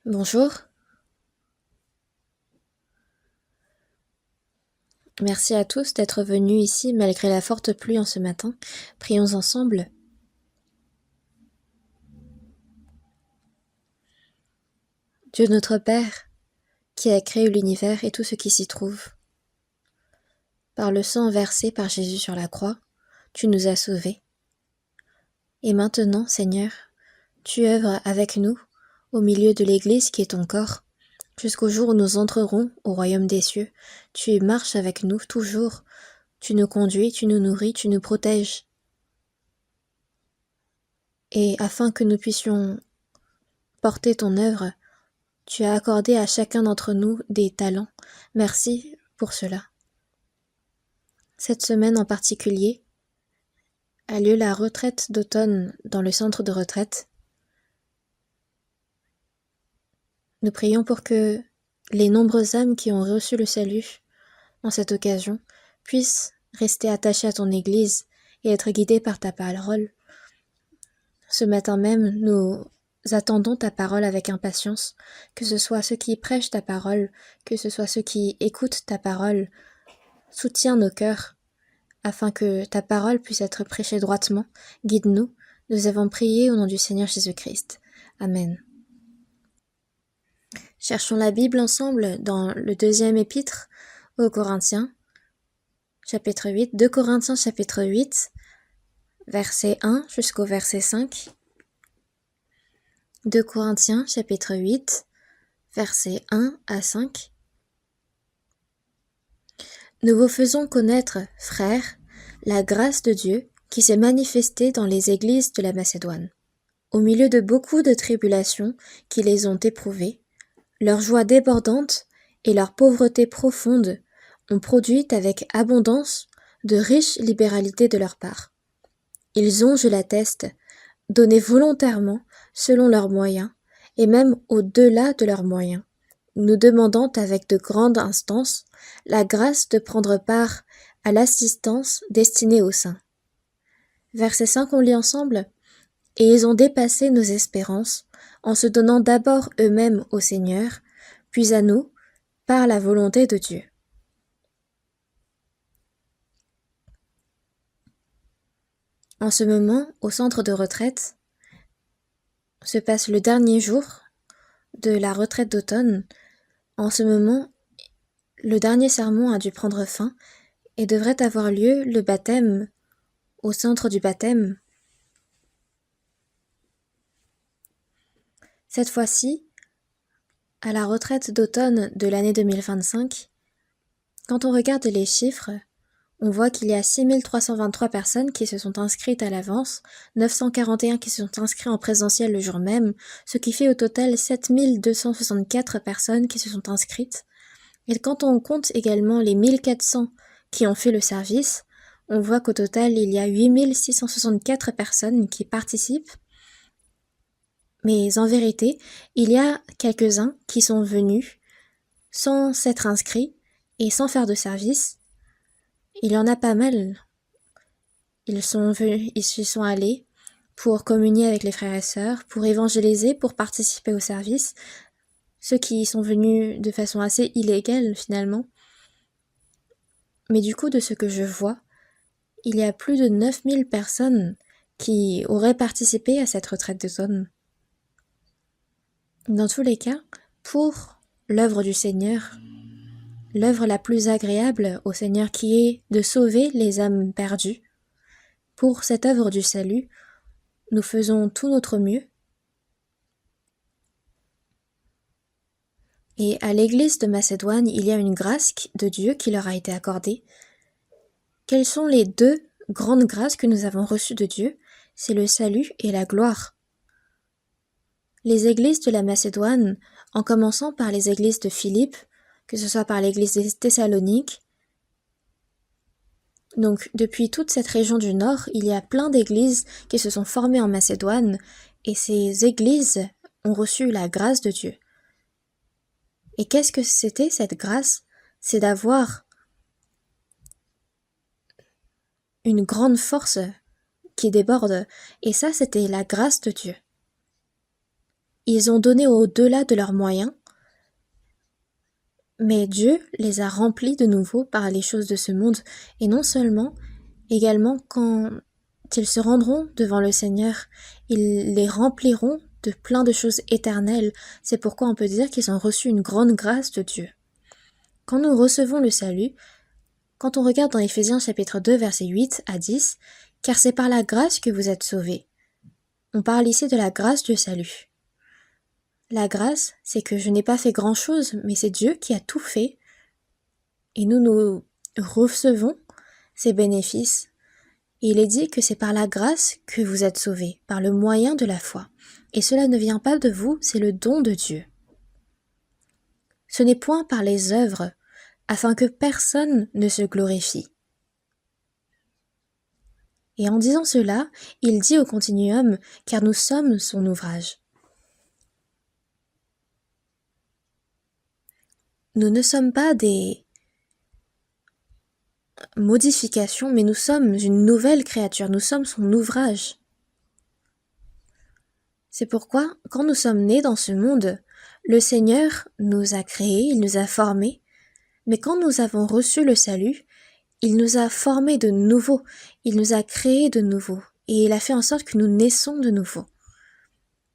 Bonjour, merci à tous d'être venus ici malgré la forte pluie en ce matin. Prions ensemble. Dieu notre Père, qui a créé l'univers et tout ce qui s'y trouve. Par le sang versé par Jésus sur la croix, tu nous as sauvés. Et maintenant, Seigneur, tu œuvres avec nous, au milieu de l'Église qui est ton corps, jusqu'au jour où nous entrerons au royaume des cieux. Tu marches avec nous toujours, tu nous conduis, tu nous nourris, tu nous protèges. Et afin que nous puissions porter ton œuvre, tu as accordé à chacun d'entre nous des talents. Merci pour cela. Cette semaine en particulier a lieu la retraite d'automne dans le centre de retraite. Nous prions pour que les nombreuses âmes qui ont reçu le salut en cette occasion puissent rester attachées à ton Église et être guidées par ta parole. Ce matin même, nous attendons ta parole avec impatience, que ce soit ceux qui prêchent ta parole, que ce soit ceux qui écoutent ta parole. Soutiens nos cœurs, afin que ta parole puisse être prêchée droitement. Guide-nous. Nous avons prié au nom du Seigneur Jésus-Christ. Amen. Cherchons la Bible ensemble dans le deuxième épître aux Corinthiens, chapitre 8, 2 Corinthiens chapitre 8, verset 1 jusqu'au verset 5. 2 Corinthiens chapitre 8, versets 1 à 5. Nous vous faisons connaître, frères, la grâce de Dieu qui s'est manifestée dans les églises de la Macédoine. Au milieu de beaucoup de tribulations qui les ont éprouvées, leur joie débordante et leur pauvreté profonde ont produit avec abondance de riches libéralités de leur part. Ils ont, je l'atteste, donné volontairement selon leurs moyens, et même au-delà de leurs moyens, nous demandant avec de grandes instances la grâce de prendre part à l'assistance destinée aux saints. Verset 5, on lit ensemble. Et ils ont dépassé nos espérances en se donnant d'abord eux-mêmes au Seigneur, puis à nous, par la volonté de Dieu. En ce moment, au centre de retraite, se passe le dernier jour de la retraite d'automne. En ce moment, le dernier sermon a dû prendre fin et devrait avoir lieu le baptême au centre du baptême. Cette fois-ci, à la retraite d'automne de l'année 2025, quand on regarde les chiffres, on voit qu'il y a 6323 personnes qui se sont inscrites à l'avance, 941 qui se sont inscrits en présentiel le jour même, ce qui fait au total 7264 personnes qui se sont inscrites. Et quand on compte également les 1400 qui ont fait le service, on voit qu'au total il y a 8664 personnes qui participent. Mais en vérité, il y a quelques-uns qui sont venus sans s'être inscrits et sans faire de service. Il y en a pas mal. Ils y sont allés pour communier avec les frères et sœurs, pour évangéliser, pour participer au service. Ceux qui sont venus de façon assez illégale finalement. Mais du coup, de ce que je vois, il y a plus de 9000 personnes qui auraient participé à cette retraite d'automne. Dans tous les cas, pour l'œuvre du Seigneur, l'œuvre la plus agréable au Seigneur qui est de sauver les âmes perdues, pour cette œuvre du salut, nous faisons tout notre mieux. Et à l'église de Macédoine, il y a une grâce de Dieu qui leur a été accordée. Quelles sont les deux grandes grâces que nous avons reçues de Dieu? C'est le salut et la gloire. Les églises de la Macédoine, en commençant par les églises de Philippe, que ce soit par l'église des Thessaloniques, donc depuis toute cette région du nord, il y a plein d'églises qui se sont formées en Macédoine, et ces églises ont reçu la grâce de Dieu. Et qu'est-ce que c'était cette grâce? C'est d'avoir une grande force qui déborde, et ça c'était la grâce de Dieu. ils ont donné au-delà de leurs moyens, mais Dieu les a remplis de nouveau par les choses de ce monde, et non seulement, également quand ils se rendront devant le Seigneur, ils les rempliront de plein de choses éternelles. C'est pourquoi on peut dire qu'ils ont reçu une grande grâce de Dieu. Quand nous recevons le salut, quand on regarde dans Éphésiens chapitre 2 versets 8 à 10, « Car c'est par la grâce que vous êtes sauvés ». On parle ici de la grâce du salut. La grâce, c'est que je n'ai pas fait grand-chose, mais c'est Dieu qui a tout fait, et nous recevons ces bénéfices. Et il est dit que c'est par la grâce que vous êtes sauvés, par le moyen de la foi. Et cela ne vient pas de vous, c'est le don de Dieu. Ce n'est point par les œuvres, afin que personne ne se glorifie. Et en disant cela, il dit au continuum, car nous sommes son ouvrage. Nous ne sommes pas des modifications, mais nous sommes une nouvelle créature, nous sommes son ouvrage. C'est pourquoi, quand nous sommes nés dans ce monde, le Seigneur nous a créés, il nous a formés, mais quand nous avons reçu le salut, il nous a formés de nouveau, il nous a créés de nouveau, et il a fait en sorte que nous naissons de nouveau.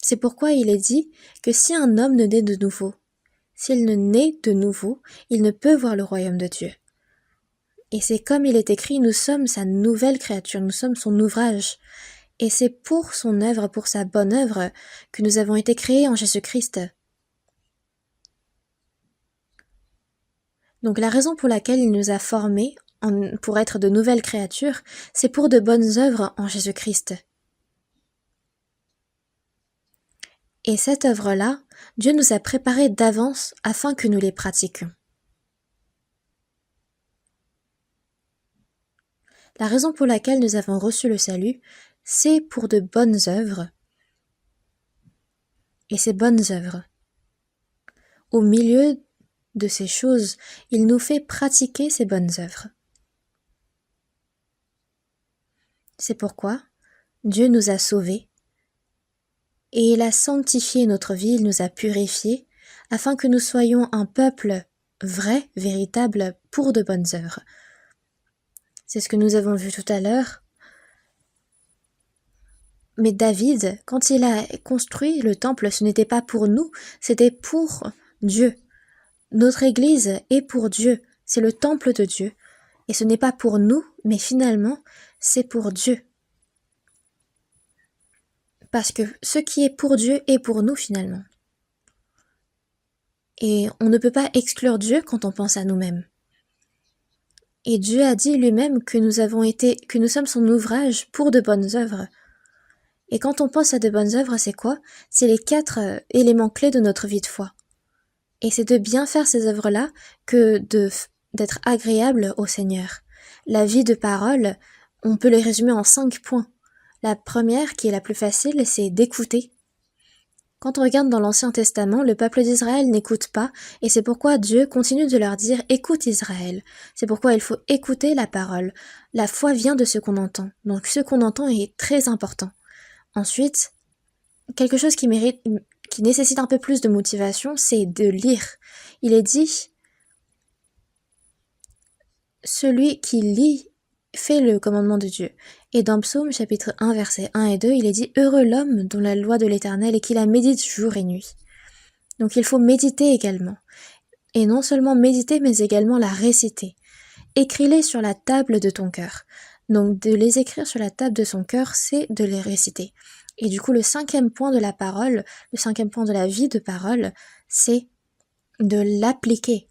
C'est pourquoi il est dit que si un homme ne naît de nouveau, s'il ne naît de nouveau, il ne peut voir le royaume de Dieu. Et c'est comme il est écrit, nous sommes sa nouvelle créature, nous sommes son ouvrage. Et c'est pour son œuvre, pour sa bonne œuvre, que nous avons été créés en Jésus-Christ. Donc la raison pour laquelle il nous a formés pour être de nouvelles créatures, c'est pour de bonnes œuvres en Jésus-Christ. Et cette œuvre-là, Dieu nous a préparées d'avance afin que nous les pratiquions. La raison pour laquelle nous avons reçu le salut, c'est pour de bonnes œuvres. Et ces bonnes œuvres, au milieu de ces choses, il nous fait pratiquer ces bonnes œuvres. C'est pourquoi Dieu nous a sauvés et il a sanctifié notre vie, il nous a purifiés afin que nous soyons un peuple vrai, véritable, pour de bonnes œuvres. C'est ce que nous avons vu tout à l'heure. Mais David, quand il a construit le temple, ce n'était pas pour nous, c'était pour Dieu. Notre Église est pour Dieu, c'est le temple de Dieu. Et ce n'est pas pour nous, mais finalement, c'est pour Dieu. Parce que ce qui est pour Dieu est pour nous finalement. Et on ne peut pas exclure Dieu quand on pense à nous-mêmes. Et Dieu a dit lui-même que nous sommes son ouvrage pour de bonnes œuvres. Et quand on pense à de bonnes œuvres, c'est quoi? C'est les 4 éléments clés de notre vie de foi. Et c'est de bien faire ces œuvres-là que d'être agréable au Seigneur. La vie de parole, on peut les résumer en 5 points. La première, qui est la plus facile, c'est d'écouter. Quand on regarde dans l'Ancien Testament, le peuple d'Israël n'écoute pas, et c'est pourquoi Dieu continue de leur dire « Écoute Israël ». C'est pourquoi il faut écouter la parole. La foi vient de ce qu'on entend, donc ce qu'on entend est très important. Ensuite, quelque chose qui nécessite un peu plus de motivation, c'est de lire. Il est dit « Celui qui lit fait le commandement de Dieu ». Et dans Psaume chapitre 1, versets 1 et 2, il est dit « Heureux l'homme dont la loi de l'Éternel et qui la médite jour et nuit ». Donc il faut méditer également. Et non seulement méditer, mais également la réciter. Écris-les sur la table de ton cœur. Donc de les écrire sur la table de son cœur, c'est de les réciter. Et du coup, le 5e point de la parole, le 5e point de la vie de parole, c'est de l'appliquer.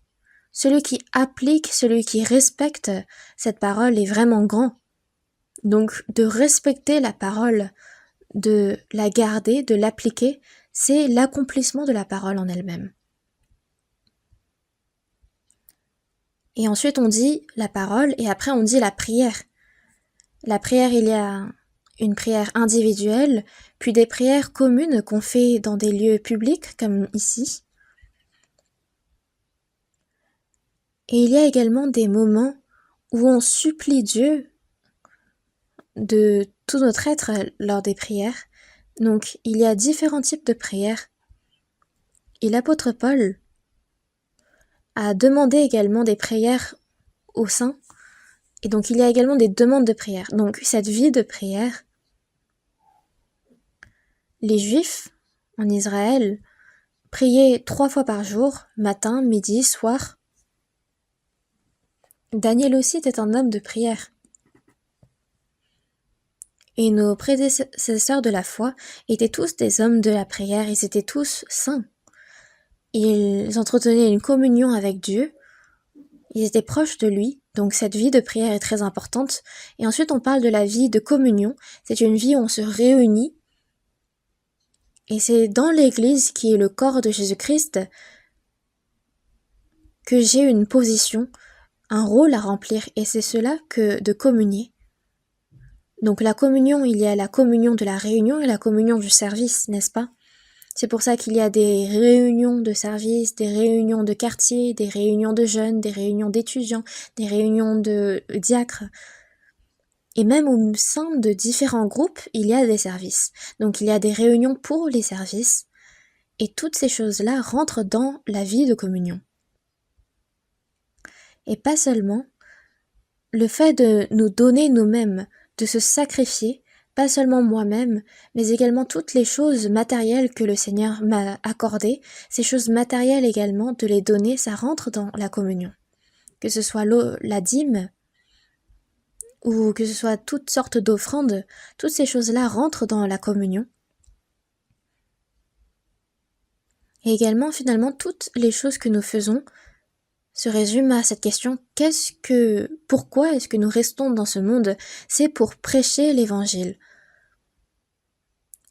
Celui qui applique, celui qui respecte cette parole est vraiment grand. Donc, de respecter la parole, de la garder, de l'appliquer, c'est l'accomplissement de la parole en elle-même. Et ensuite, on dit la parole et après, on dit la prière. La prière, il y a une prière individuelle, puis des prières communes qu'on fait dans des lieux publics, comme ici. Et il y a également des moments où on supplie Dieu de tout notre être lors des prières. Donc, il y a différents types de prières Et l'apôtre Paul a demandé également des prières aux saints. Et donc il y a également des demandes de prière. Donc cette vie de prière, les Juifs en Israël priaient 3 fois par jour, matin, midi, soir. Daniel aussi était un homme de prière. Et nos prédécesseurs de la foi étaient tous des hommes de la prière, ils étaient tous saints. Ils entretenaient une communion avec Dieu, ils étaient proches de lui, donc cette vie de prière est très importante. Et ensuite on parle de la vie de communion, c'est une vie où on se réunit, et c'est dans l'Église qui est le corps de Jésus-Christ que j'ai une position, un rôle à remplir, et c'est cela que de communier. Donc la communion, il y a la communion de la réunion et la communion du service, n'est-ce pas? C'est pour ça qu'il y a des réunions de service, des réunions de quartier, des réunions de jeunes, des réunions d'étudiants, des réunions de diacres. Et même au sein de différents groupes, il y a des services. Donc il y a des réunions pour les services. Et toutes ces choses-là rentrent dans la vie de communion. Et pas seulement le fait de nous donner nous-mêmes, de se sacrifier, pas seulement moi-même, mais également toutes les choses matérielles que le Seigneur m'a accordées, ces choses matérielles également, de les donner, ça rentre dans la communion. Que ce soit la dîme, ou que ce soit toutes sortes d'offrandes, toutes ces choses-là rentrent dans la communion. Et également, finalement, toutes les choses que nous faisons se résument à cette question, pourquoi est-ce que nous restons dans ce monde? C'est pour prêcher l'évangile.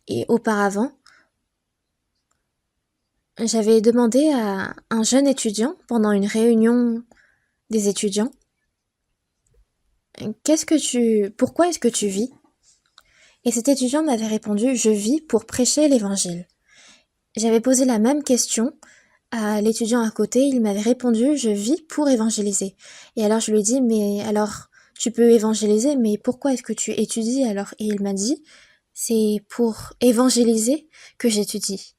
Et auparavant, j'avais demandé à un jeune étudiant, pendant une réunion des étudiants, pourquoi est-ce que tu vis? Et cet étudiant m'avait répondu, je vis pour prêcher l'évangile. J'avais posé la même question à l'étudiant à côté, il m'avait répondu, je vis pour évangéliser. Et alors je lui ai dit, mais alors, tu peux évangéliser, mais pourquoi est-ce que tu étudies alors? Et il m'a dit, c'est pour évangéliser que j'étudie.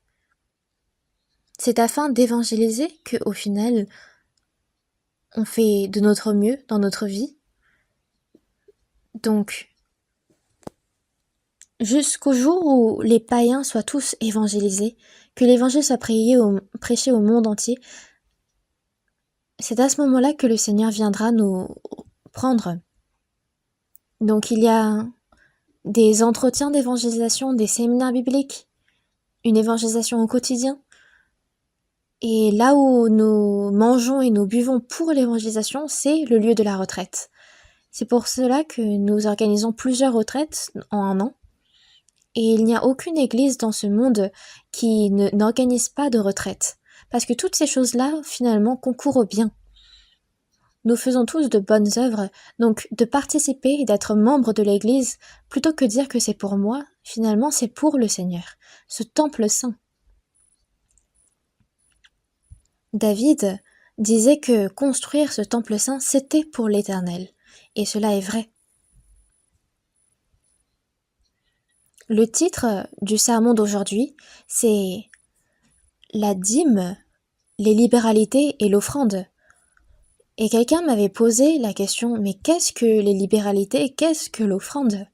C'est afin d'évangéliser que, au final, on fait de notre mieux dans notre vie. Donc, jusqu'au jour où les païens soient tous évangélisés, que l'évangile soit prêché au monde entier, c'est à ce moment-là que le Seigneur viendra nous prendre. Donc il y a des entretiens d'évangélisation, des séminaires bibliques, une évangélisation au quotidien. Et là où nous mangeons et nous buvons pour l'évangélisation, c'est le lieu de la retraite. C'est pour cela que nous organisons plusieurs retraites en un an. Et il n'y a aucune église dans ce monde qui n'organise pas de retraite. Parce que toutes ces choses-là, finalement, concourent au bien. Nous faisons tous de bonnes œuvres, donc de participer et d'être membre de l'église, plutôt que dire que c'est pour moi, finalement c'est pour le Seigneur, ce temple saint. David disait que construire ce temple saint, c'était pour l'Éternel. Et cela est vrai. Le titre du sermon d'aujourd'hui, c'est la dîme, les libéralités et l'offrande. Et quelqu'un m'avait posé la question, mais qu'est-ce que les libéralités, qu'est-ce que l'offrande?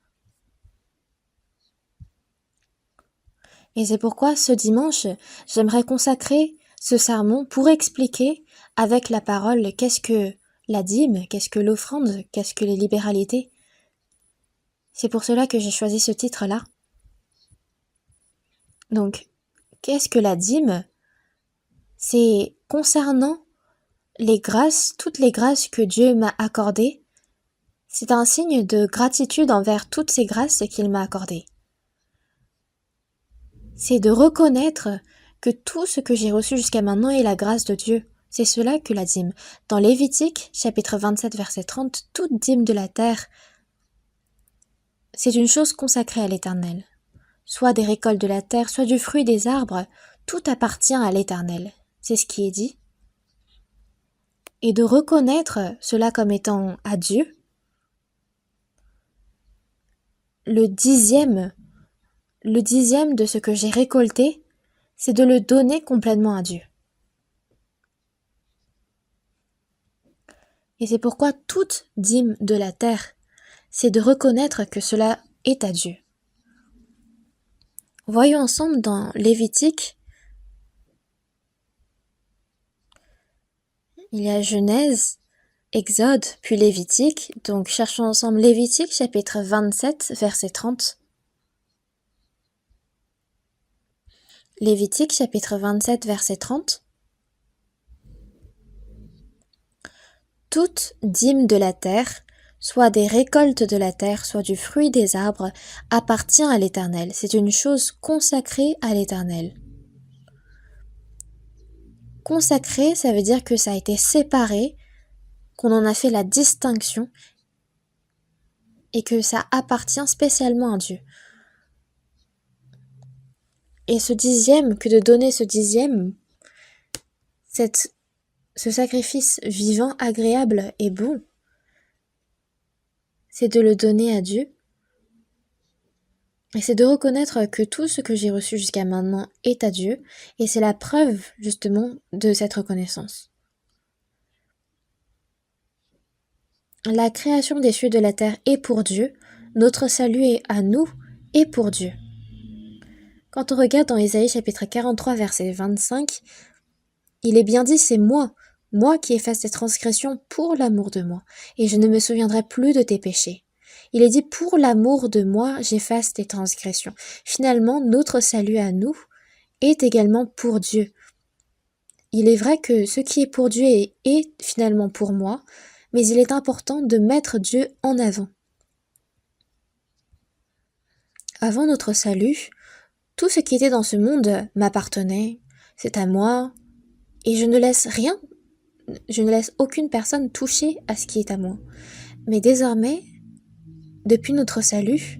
Et c'est pourquoi ce dimanche, j'aimerais consacrer ce sermon pour expliquer avec la parole qu'est-ce que la dîme, qu'est-ce que l'offrande, qu'est-ce que les libéralités. C'est pour cela que j'ai choisi ce titre-là. Donc, qu'est-ce que la dîme? C'est concernant les grâces, toutes les grâces que Dieu m'a accordées. C'est un signe de gratitude envers toutes ces grâces qu'il m'a accordées. C'est de reconnaître que tout ce que j'ai reçu jusqu'à maintenant est la grâce de Dieu. C'est cela que la dîme. Dans Lévitique, chapitre 27, verset 30, toute dîme de la terre, c'est une chose consacrée à l'Éternel. Soit des récoltes de la terre, soit du fruit des arbres, tout appartient à l'Éternel. C'est ce qui est dit. Et de reconnaître cela comme étant à Dieu, le dixième de ce que j'ai récolté, c'est de le donner complètement à Dieu. Et c'est pourquoi toute dîme de la terre, c'est de reconnaître que cela est à Dieu. Voyons ensemble dans Lévitique, il y a Genèse, Exode, puis Lévitique. Donc cherchons ensemble Lévitique, chapitre 27, verset 30. Lévitique, chapitre 27, verset 30. Toute dîme de la terre, soit des récoltes de la terre, soit du fruit des arbres, appartient à l'Éternel. C'est une chose consacrée à l'Éternel. Consacré, ça veut dire que ça a été séparé, qu'on en a fait la distinction et que ça appartient spécialement à Dieu. Et ce dixième, que de donner ce dixième, ce sacrifice vivant, agréable et bon, c'est de le donner à Dieu. Et c'est de reconnaître que tout ce que j'ai reçu jusqu'à maintenant est à Dieu, et c'est la preuve, justement, de cette reconnaissance. La création des cieux et de la terre est pour Dieu, notre salut est à nous et pour Dieu. Quand on regarde dans Ésaïe chapitre 43 verset 25, il est bien dit, c'est moi qui efface tes transgressions pour l'amour de moi, et je ne me souviendrai plus de tes péchés. Il est dit, pour l'amour de moi, j'efface tes transgressions. Finalement, notre salut à nous est également pour Dieu. Il est vrai que ce qui est pour Dieu est finalement pour moi, mais il est important de mettre Dieu en avant. Avant notre salut, tout ce qui était dans ce monde m'appartenait, c'est à moi, et je ne laisse aucune personne toucher à ce qui est à moi. Mais désormais, depuis notre salut,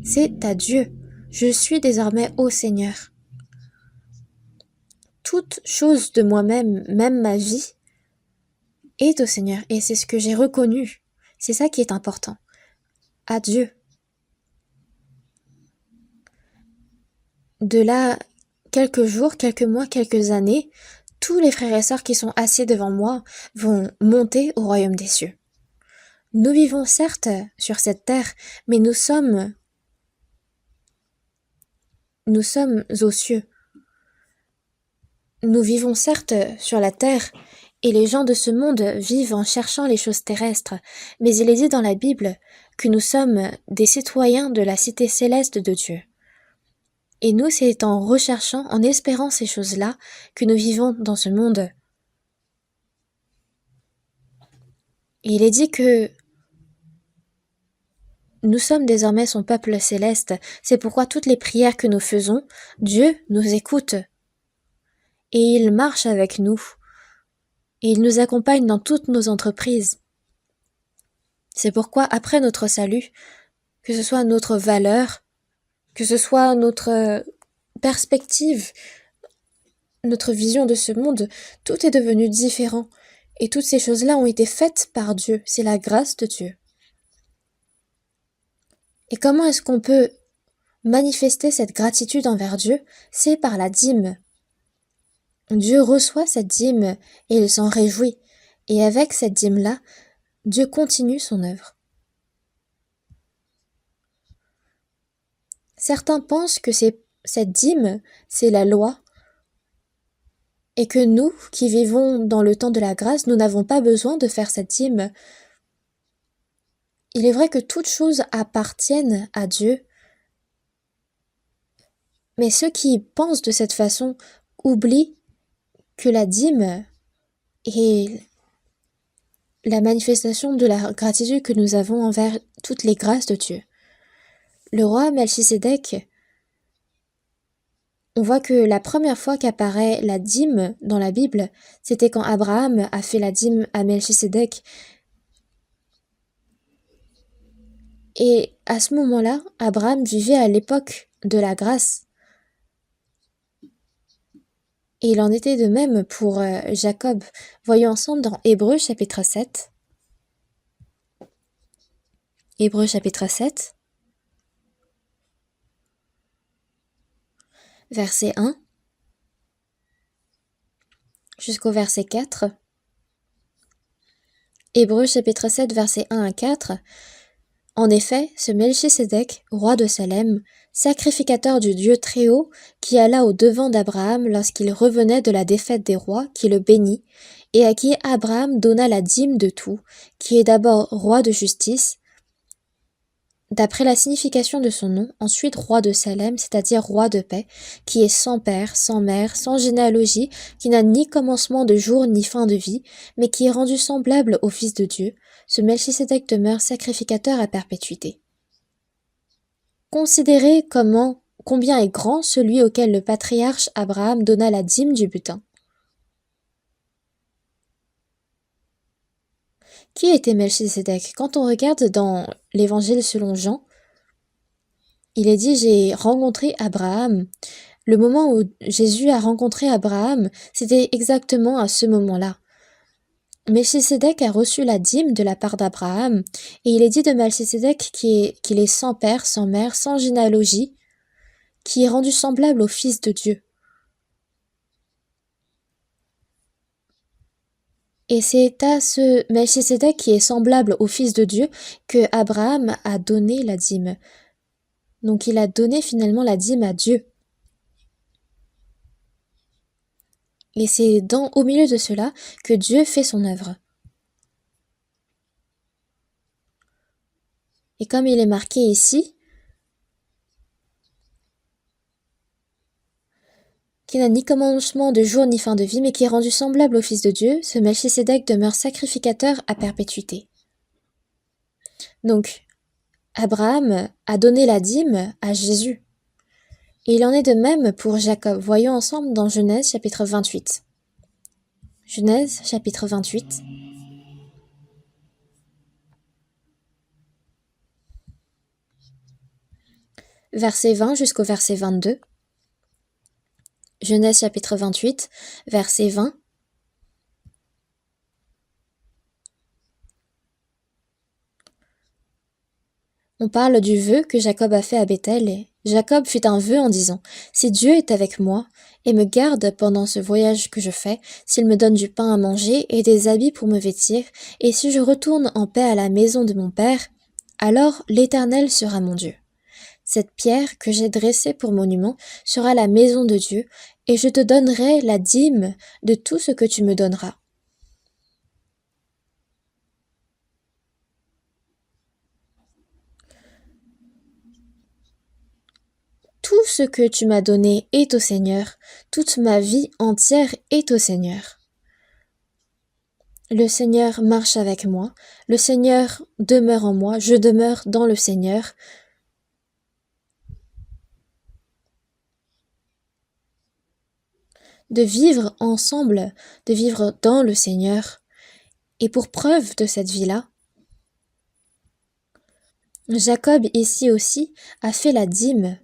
c'est à Dieu. Je suis désormais au Seigneur. Toute chose de moi-même, même ma vie, est au Seigneur. Et c'est ce que j'ai reconnu. C'est ça qui est important. À Dieu. De là, quelques jours, quelques mois, quelques années, tous les frères et sœurs qui sont assis devant moi vont monter au royaume des cieux. Nous vivons certes sur cette terre, mais nous sommes aux cieux. Nous vivons certes sur la terre, et les gens de ce monde vivent en cherchant les choses terrestres, mais il est dit dans la Bible que nous sommes des citoyens de la cité céleste de Dieu. Et nous, c'est en recherchant, en espérant ces choses-là, que nous vivons dans ce monde. Et il est dit que nous sommes désormais son peuple céleste, c'est pourquoi toutes les prières que nous faisons, Dieu nous écoute. Et il marche avec nous. Et il nous accompagne dans toutes nos entreprises. C'est pourquoi, après notre salut, que ce soit notre valeur, que ce soit notre perspective, notre vision de ce monde, tout est devenu différent. Et toutes ces choses-là ont été faites par Dieu. C'est la grâce de Dieu. Et comment est-ce qu'on peut manifester cette gratitude envers Dieu? C'est par la dîme. Dieu reçoit cette dîme et il s'en réjouit. Et avec cette dîme-là, Dieu continue son œuvre. Certains pensent que cette dîme, c'est la loi, et que nous, qui vivons dans le temps de la grâce, nous n'avons pas besoin de faire cette dîme. Il est vrai que toutes choses appartiennent à Dieu, mais ceux qui pensent de cette façon oublient que la dîme est la manifestation de la gratitude que nous avons envers toutes les grâces de Dieu. Le roi Melchisédek, on voit que la première fois qu'apparaît la dîme dans la Bible, c'était quand Abraham a fait la dîme à Melchisédek. Et à ce moment-là, Abraham vivait à l'époque de la grâce. Et il en était de même pour Jacob. Voyons ensemble dans Hébreux chapitre 7. Hébreux chapitre 7. Verset 1. jusqu'au verset 4. Hébreux chapitre 7, versets 1 à 4. En effet, ce Melchisédek, roi de Salem, sacrificateur du Dieu Très-Haut, qui alla au-devant d'Abraham lorsqu'il revenait de la défaite des rois, qui le bénit, et à qui Abraham donna la dîme de tout, qui est d'abord roi de justice, d'après la signification de son nom, ensuite roi de Salem, c'est-à-dire roi de paix, qui est sans père, sans mère, sans généalogie, qui n'a ni commencement de jour ni fin de vie, mais qui est rendu semblable au Fils de Dieu, ce Melchisédek demeure sacrificateur à perpétuité. Considérez combien est grand celui auquel le patriarche Abraham donna la dîme du butin. Qui était Melchisédek? Quand on regarde dans l'Évangile selon Jean, il est dit « J'ai rencontré Abraham ». Le moment où Jésus a rencontré Abraham, c'était exactement à ce moment-là. Melchisédek a reçu la dîme de la part d'Abraham, et il est dit de Melchisédek qu'il est sans père, sans mère, sans généalogie, qui est rendu semblable au Fils de Dieu. Et c'est à ce Melchisédek qui est semblable au Fils de Dieu que Abraham a donné la dîme. Donc il a donné finalement la dîme à Dieu. Et c'est au milieu de cela que Dieu fait son œuvre. Et comme il est marqué ici, qui n'a ni commencement de jour ni fin de vie, mais qui est rendu semblable au Fils de Dieu, ce Melchisédek demeure sacrificateur à perpétuité. Donc, Abraham a donné la dîme à Jésus. Et il en est de même pour Jacob. Voyons ensemble dans Genèse chapitre 28. Genèse chapitre 28. Verset 20 jusqu'au verset 22. Genèse chapitre 28, verset 20. On parle du vœu que Jacob a fait à Béthel. Jacob fit un vœu en disant « Si Dieu est avec moi et me garde pendant ce voyage que je fais, s'il me donne du pain à manger et des habits pour me vêtir, et si je retourne en paix à la maison de mon père, alors l'Éternel sera mon Dieu. Cette pierre que j'ai dressée pour monument sera la maison de Dieu, et je te donnerai la dîme de tout ce que tu me donneras. » Tout ce que tu m'as donné est au Seigneur, toute ma vie entière est au Seigneur. Le Seigneur marche avec moi, le Seigneur demeure en moi, je demeure dans le Seigneur. De vivre ensemble, de vivre dans le Seigneur. Et pour preuve de cette vie-là, Jacob ici aussi a fait la dîme.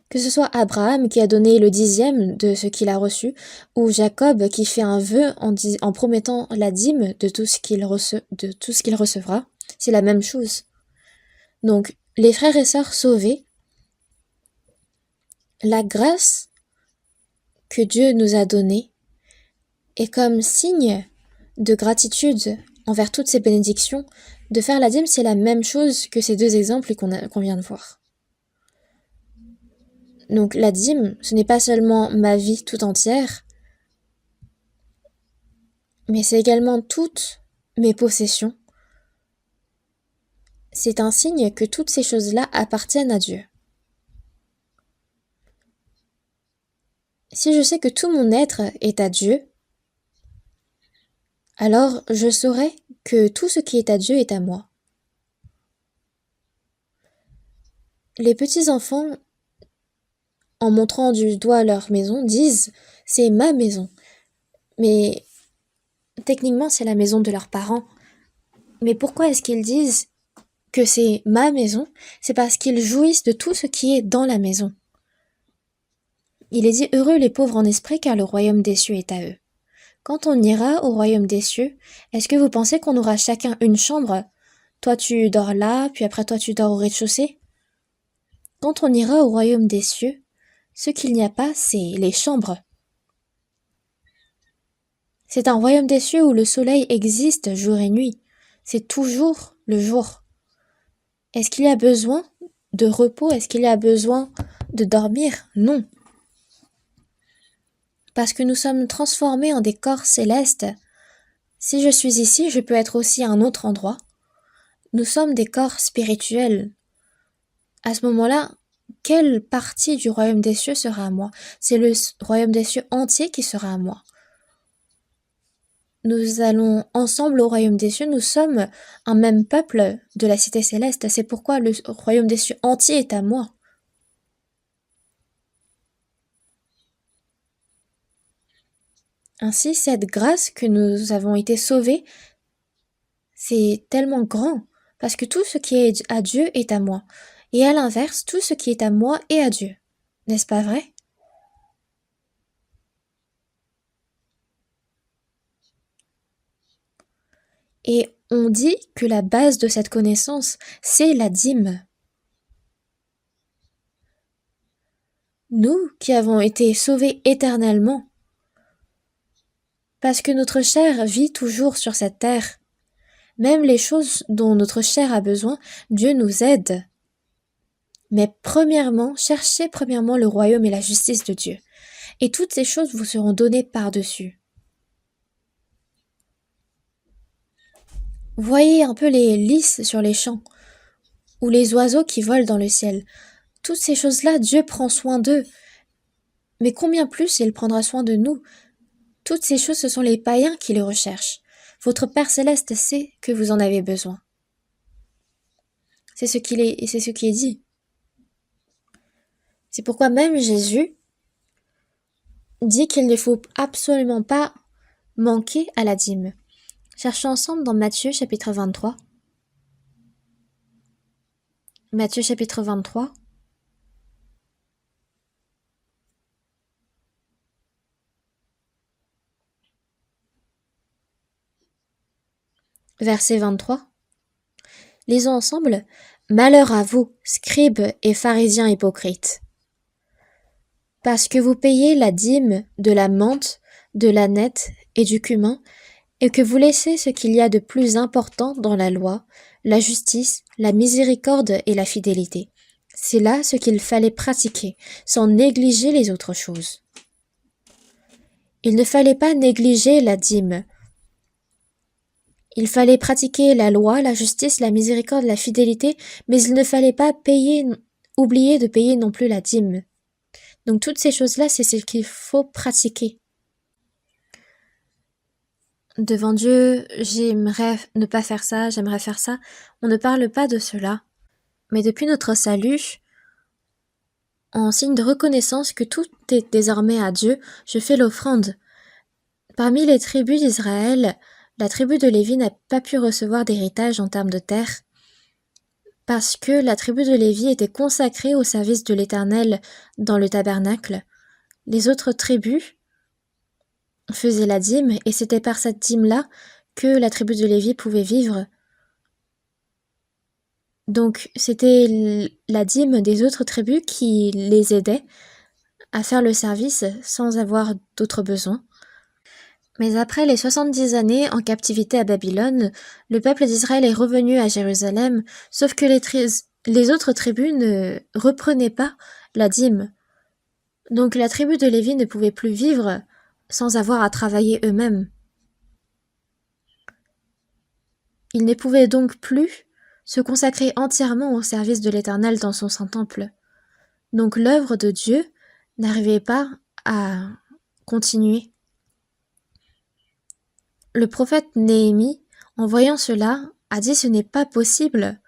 Que ce soit Abraham qui a donné le 10e de ce qu'il a reçu, ou Jacob qui fait un vœu en promettant la dîme de tout ce qu'il recevra, c'est la même chose. Donc, les frères et sœurs sauvés, la grâce que Dieu nous a donnée est comme signe de gratitude envers toutes ces bénédictions. De faire la dîme, c'est la même chose que ces deux exemples qu'on vient de voir. Donc la dîme, ce n'est pas seulement ma vie tout entière, mais c'est également toutes mes possessions. C'est un signe que toutes ces choses-là appartiennent à Dieu. Si je sais que tout mon être est à Dieu, alors je saurai que tout ce qui est à Dieu est à moi. Les petits-enfants, en montrant du doigt leur maison, disent « c'est ma maison ». Mais techniquement, c'est la maison de leurs parents. Mais pourquoi est-ce qu'ils disent que c'est ma maison? C'est parce qu'ils jouissent de tout ce qui est dans la maison. Il est dit « Heureux les pauvres en esprit, car le royaume des cieux est à eux ». Quand on ira au royaume des cieux, est-ce que vous pensez qu'on aura chacun une chambre? Toi tu dors là, puis après toi tu dors au rez-de-chaussée? Quand on ira au royaume des cieux, Ce qu'il n'y a pas, c'est les chambres. C'est un royaume des cieux où le soleil existe jour et nuit. C'est toujours le jour. Est-ce qu'il y a besoin de repos? Est-ce qu'il y a besoin de dormir? Non. Parce que nous sommes transformés en des corps célestes. Si je suis ici, je peux être aussi à un autre endroit. Nous sommes des corps spirituels. À ce moment-là, quelle partie du royaume des cieux sera à moi? C'est le royaume des cieux entier qui sera à moi. Nous allons ensemble au royaume des cieux, nous sommes un même peuple de la cité céleste, c'est pourquoi le royaume des cieux entier est à moi. Ainsi, cette grâce que nous avons été sauvés, c'est tellement grand, parce que tout ce qui est à Dieu est à moi, et à l'inverse, tout ce qui est à moi est à Dieu. N'est-ce pas vrai? Et on dit que la base de cette connaissance, c'est la dîme. Nous qui avons été sauvés éternellement, parce que notre chair vit toujours sur cette terre. Même les choses dont notre chair a besoin, Dieu nous aide. Mais premièrement, cherchez premièrement le royaume et la justice de Dieu. Et toutes ces choses vous seront données par-dessus. Voyez un peu les lys sur les champs, ou les oiseaux qui volent dans le ciel. Toutes ces choses-là, Dieu prend soin d'eux. Mais combien plus il prendra soin de nous? Toutes ces choses, ce sont les païens qui les recherchent. Votre Père Céleste sait que vous en avez besoin. C'est ce qui est dit. C'est pourquoi même Jésus dit qu'il ne faut absolument pas manquer à la dîme. Cherchons ensemble dans Matthieu chapitre 23. Matthieu chapitre 23. Verset 23. Lisons ensemble. Malheur à vous, scribes et pharisiens hypocrites, parce que vous payez la dîme de la menthe, de l'âneth et du cumin, et que vous laissez ce qu'il y a de plus important dans la loi, la justice, la miséricorde et la fidélité. C'est là ce qu'il fallait pratiquer, sans négliger les autres choses. Il ne fallait pas négliger la dîme. Il fallait pratiquer la loi, la justice, la miséricorde, la fidélité, mais il ne fallait pas oublier de payer non plus la dîme. Donc toutes ces choses-là, c'est ce qu'il faut pratiquer. Devant Dieu, j'aimerais ne pas faire ça, j'aimerais faire ça. On ne parle pas de cela. Mais depuis notre salut, en signe de reconnaissance que tout est désormais à Dieu, je fais l'offrande. Parmi les tribus d'Israël, la tribu de Lévi n'a pas pu recevoir d'héritage en termes de terre, parce que la tribu de Lévi était consacrée au service de l'Éternel dans le tabernacle. Les autres tribus faisaient la dîme, et c'était par cette dîme-là que la tribu de Lévi pouvait vivre. Donc c'était la dîme des autres tribus qui les aidait à faire le service sans avoir d'autres besoins. Mais après les 70 années en captivité à Babylone, le peuple d'Israël est revenu à Jérusalem, sauf que les autres tribus ne reprenaient pas la dîme. Donc la tribu de Lévi ne pouvait plus vivre sans avoir à travailler eux-mêmes. Ils ne pouvaient donc plus se consacrer entièrement au service de l'Éternel dans son saint temple. Donc l'œuvre de Dieu n'arrivait pas à continuer. Le prophète Néhémie, en voyant cela, a dit ce n'est pas possible.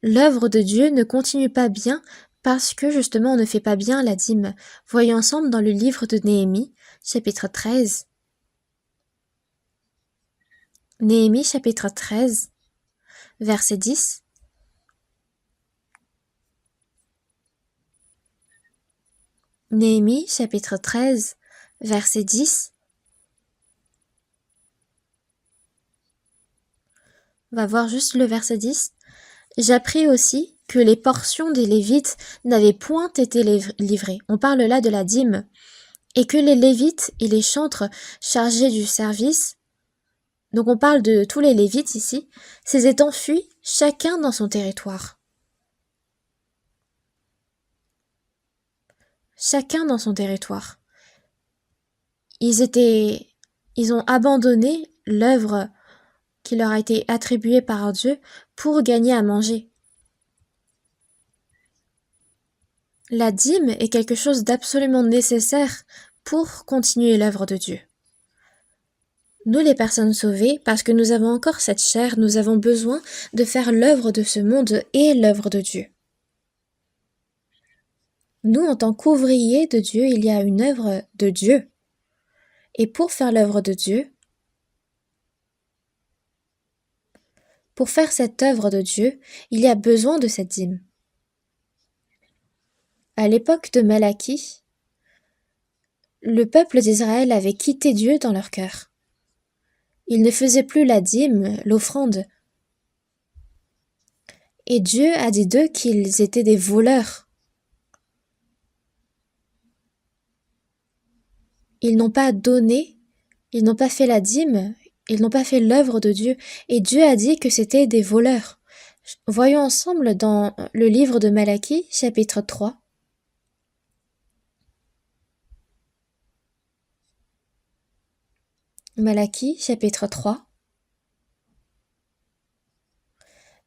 L'œuvre de Dieu ne continue pas bien parce que justement on ne fait pas bien la dîme. Voyons ensemble dans le livre de Néhémie, chapitre 13. Néhémie, chapitre 13, verset 10. Néhémie, chapitre 13, verset 10. On va voir juste le verset 10. J'appris aussi que les portions des Lévites n'avaient point été livrées. On parle là de la dîme. Et que les Lévites et les chantres chargés du service, donc on parle de tous les Lévites ici, s'étaient enfuis chacun dans son territoire. Chacun dans son territoire. Ils ont abandonné l'œuvre qui leur a été attribuée par Dieu pour gagner à manger. La dîme est quelque chose d'absolument nécessaire pour continuer l'œuvre de Dieu. Nous, les personnes sauvées, parce que nous avons encore cette chair, nous avons besoin de faire l'œuvre de ce monde et l'œuvre de Dieu. Nous, en tant qu'ouvriers de Dieu, il y a une œuvre de Dieu. Et pour faire l'œuvre de Dieu, pour faire cette œuvre de Dieu, il y a besoin de cette dîme. À l'époque de Malachie, le peuple d'Israël avait quitté Dieu dans leur cœur. Ils ne faisaient plus la dîme, l'offrande. Et Dieu a dit d'eux qu'ils étaient des voleurs. Ils n'ont pas donné, ils n'ont pas fait la dîme, ils n'ont pas fait l'œuvre de Dieu. Et Dieu a dit que c'était des voleurs. Voyons ensemble dans le livre de Malachie, chapitre 3. Malachie, chapitre 3.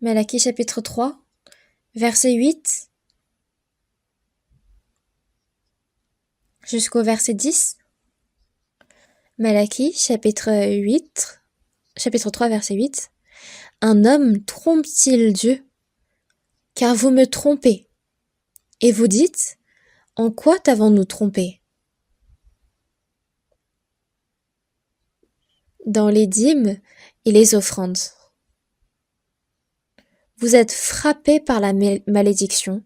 Malachie, chapitre 3, verset 8 jusqu'au verset 10. Malachie, chapitre 3, verset 8. Un homme trompe-t-il Dieu? Car vous me trompez. Et vous dites, en quoi t'avons-nous trompé? Dans les dîmes et les offrandes. Vous êtes frappés par la malédiction,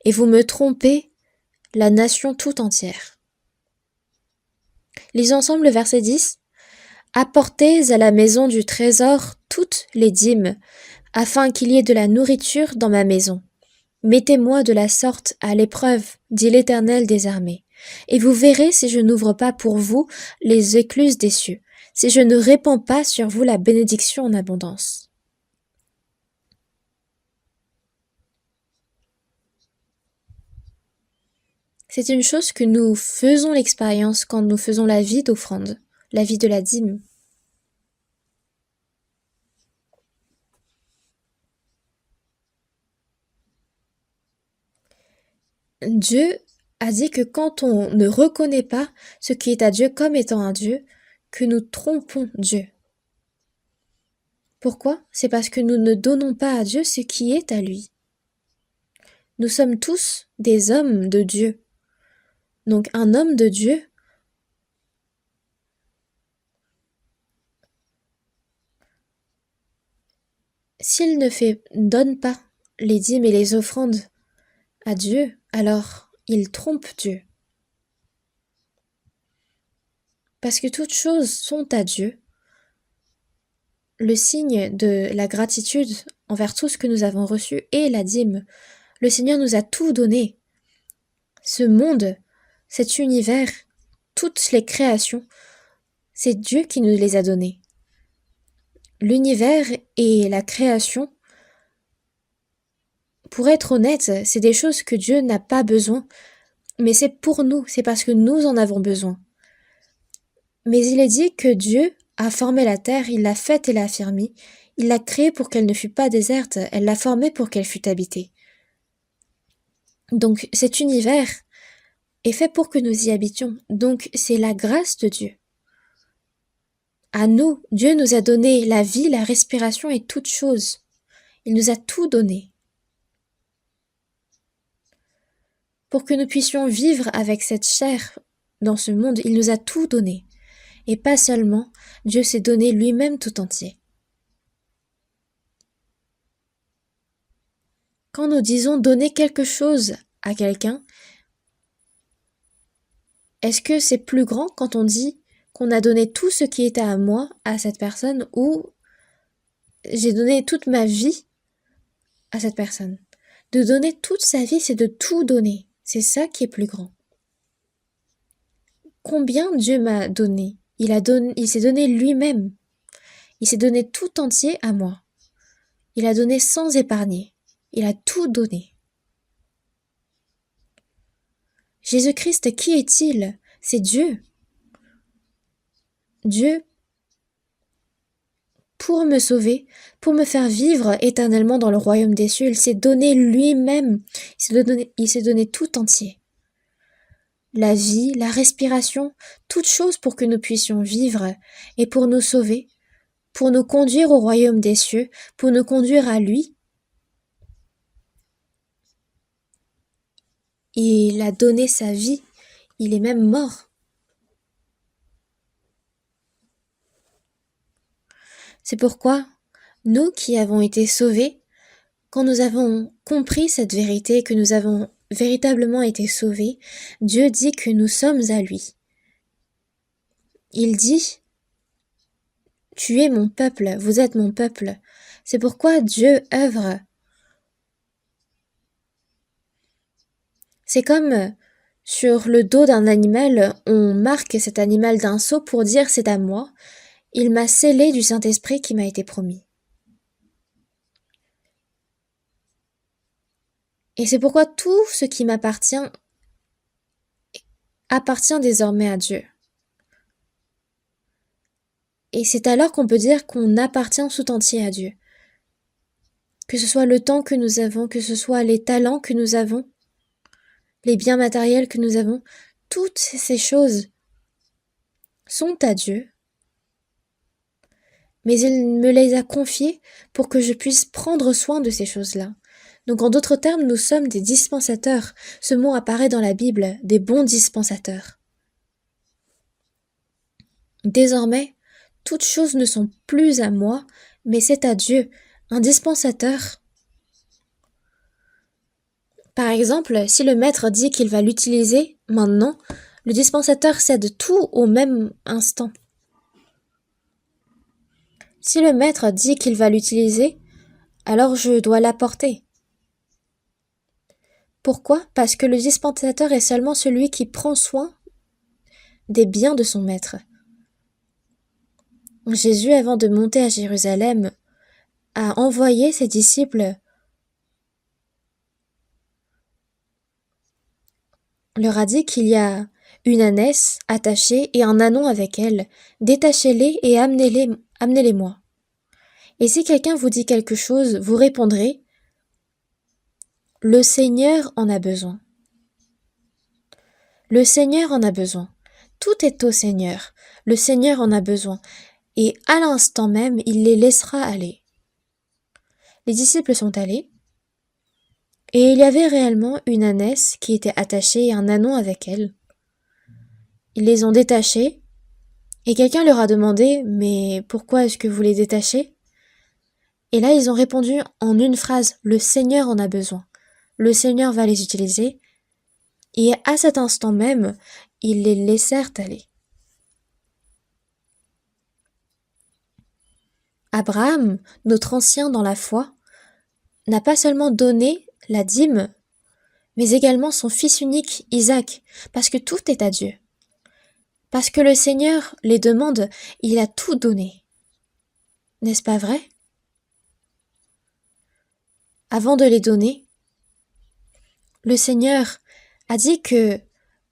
et vous me trompez, la nation tout entière. Lisons ensemble le verset 10. Apportez à la maison du trésor toutes les dîmes, afin qu'il y ait de la nourriture dans ma maison. Mettez-moi de la sorte à l'épreuve, dit l'Éternel des armées, et vous verrez si je n'ouvre pas pour vous les écluses des cieux, si je ne répands pas sur vous la bénédiction en abondance. C'est une chose que nous faisons l'expérience quand nous faisons la vie d'offrande, la vie de la dîme. Dieu a dit que quand on ne reconnaît pas ce qui est à Dieu comme étant un Dieu, que nous trompons Dieu. Pourquoi? C'est parce que nous ne donnons pas à Dieu ce qui est à lui. Nous sommes tous des hommes de Dieu. Donc un homme de Dieu s'il ne donne pas les dîmes et les offrandes à Dieu, alors il trompe Dieu. Parce que toutes choses sont à Dieu. Le signe de la gratitude envers tout ce que nous avons reçu est la dîme. Le Seigneur nous a tout donné. Ce monde, cet univers, toutes les créations, c'est Dieu qui nous les a données. L'univers et la création, pour être honnête, c'est des choses que Dieu n'a pas besoin, mais c'est pour nous, c'est parce que nous en avons besoin. Mais il est dit que Dieu a formé la terre, il l'a faite et l'a affermie, il l'a créée pour qu'elle ne fût pas déserte, elle l'a formée pour qu'elle fût habitée. Donc cet univers est fait pour que nous y habitions, donc c'est la grâce de Dieu. À nous, Dieu nous a donné la vie, la respiration et toutes choses. Il nous a tout donné. Pour que nous puissions vivre avec cette chair dans ce monde, il nous a tout donné. Et pas seulement, Dieu s'est donné lui-même tout entier. Quand nous disons donner quelque chose à quelqu'un, est-ce que c'est plus grand quand on dit qu'on a donné tout ce qui était à moi à cette personne ou j'ai donné toute ma vie à cette personne? De donner toute sa vie, c'est de tout donner. C'est ça qui est plus grand. Combien Dieu m'a donné? Il s'est donné lui-même. Il s'est donné tout entier à moi. Il a donné sans épargner. Il a tout donné. Jésus-Christ, qui est-il? C'est Dieu. Dieu, pour me sauver, pour me faire vivre éternellement dans le royaume des cieux, il s'est donné lui-même. Il s'est donné tout entier. La vie, la respiration, toute chose pour que nous puissions vivre et pour nous sauver, pour nous conduire au royaume des cieux, pour nous conduire à lui. Il a donné sa vie, il est même mort. C'est pourquoi, nous qui avons été sauvés, quand nous avons compris cette vérité, que nous avons véritablement été sauvés, Dieu dit que nous sommes à lui. Il dit, tu es mon peuple, vous êtes mon peuple. C'est pourquoi Dieu œuvre. C'est comme sur le dos d'un animal, on marque cet animal d'un sceau pour dire c'est à moi. Il m'a scellé du Saint-Esprit qui m'a été promis. Et c'est pourquoi tout ce qui m'appartient appartient désormais à Dieu. Et c'est alors qu'on peut dire qu'on appartient tout entier à Dieu. Que ce soit le temps que nous avons, que ce soit les talents que nous avons, les biens matériels que nous avons, toutes ces choses sont à Dieu. Mais il me les a confiées pour que je puisse prendre soin de ces choses-là. Donc en d'autres termes, nous sommes des dispensateurs. Ce mot apparaît dans la Bible, des bons dispensateurs. Désormais, toutes choses ne sont plus à moi, mais c'est à Dieu, un dispensateur. Par exemple, si le maître dit qu'il va l'utiliser maintenant, le dispensateur cède tout au même instant. Si le maître dit qu'il va l'utiliser, alors je dois l'apporter. Pourquoi? Parce que le dispensateur est seulement celui qui prend soin des biens de son maître. Jésus, avant de monter à Jérusalem, a envoyé ses disciples, leur a dit qu'il y a une ânesse attachée et un ânon avec elle. Détachez-les et amenez-les-moi. Et si quelqu'un vous dit quelque chose, vous répondrez, le Seigneur en a besoin. Le Seigneur en a besoin. Tout est au Seigneur. Le Seigneur en a besoin. Et à l'instant même, il les laissera aller. Les disciples sont allés, et il y avait réellement une ânesse qui était attachée et un ânon avec elle. Ils les ont détachés, et quelqu'un leur a demandé « Mais pourquoi est-ce que vous les détachez ?» Et là, ils ont répondu en une phrase « Le Seigneur en a besoin. Le Seigneur va les utiliser. » Et à cet instant même, ils les laissèrent aller. Abraham, notre ancien dans la foi, n'a pas seulement donné la dîme, mais également son fils unique, Isaac, parce que tout est à Dieu. Parce que le Seigneur les demande, il a tout donné. N'est-ce pas vrai? Avant de les donner, le Seigneur a dit que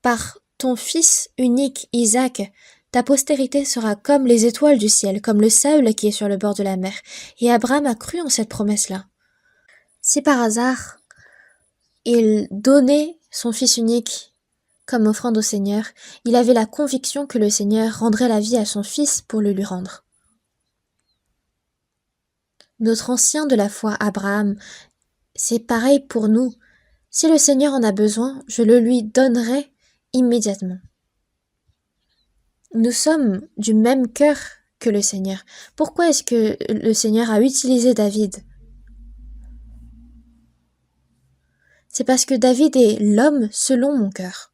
par ton fils unique, Isaac, ta postérité sera comme les étoiles du ciel, comme le sable qui est sur le bord de la mer. Et Abraham a cru en cette promesse-là. Si par hasard, il donnait son fils unique comme offrande au Seigneur, il avait la conviction que le Seigneur rendrait la vie à son fils pour le lui rendre. Notre ancien de la foi, Abraham, c'est pareil pour nous. Si le Seigneur en a besoin, je le lui donnerai immédiatement. Nous sommes du même cœur que le Seigneur. Pourquoi est-ce que le Seigneur a utilisé David? C'est parce que David est l'homme selon mon cœur.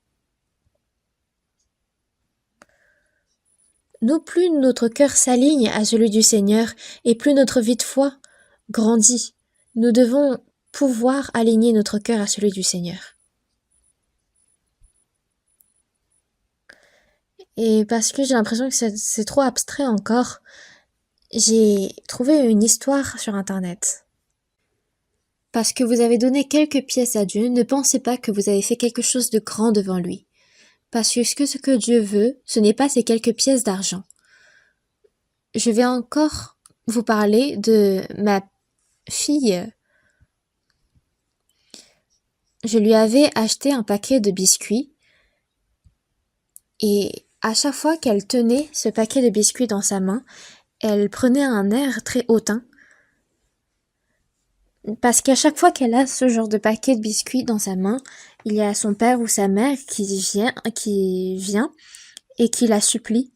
Non plus notre cœur s'aligne à celui du Seigneur et plus notre vie de foi grandit. Nous devons pouvoir aligner notre cœur à celui du Seigneur. Et parce que j'ai l'impression que c'est trop abstrait encore, j'ai trouvé une histoire sur Internet. Parce que vous avez donné quelques pièces à Dieu, ne pensez pas que vous avez fait quelque chose de grand devant lui. Parce que ce que Dieu veut, ce n'est pas ces quelques pièces d'argent. Je vais encore vous parler de ma fille. Je lui avais acheté un paquet de biscuits et à chaque fois qu'elle tenait ce paquet de biscuits dans sa main, elle prenait un air très hautain. Parce qu'à chaque fois qu'elle a ce genre de paquet de biscuits dans sa main, il y a son père ou sa mère qui vient et qui la supplie.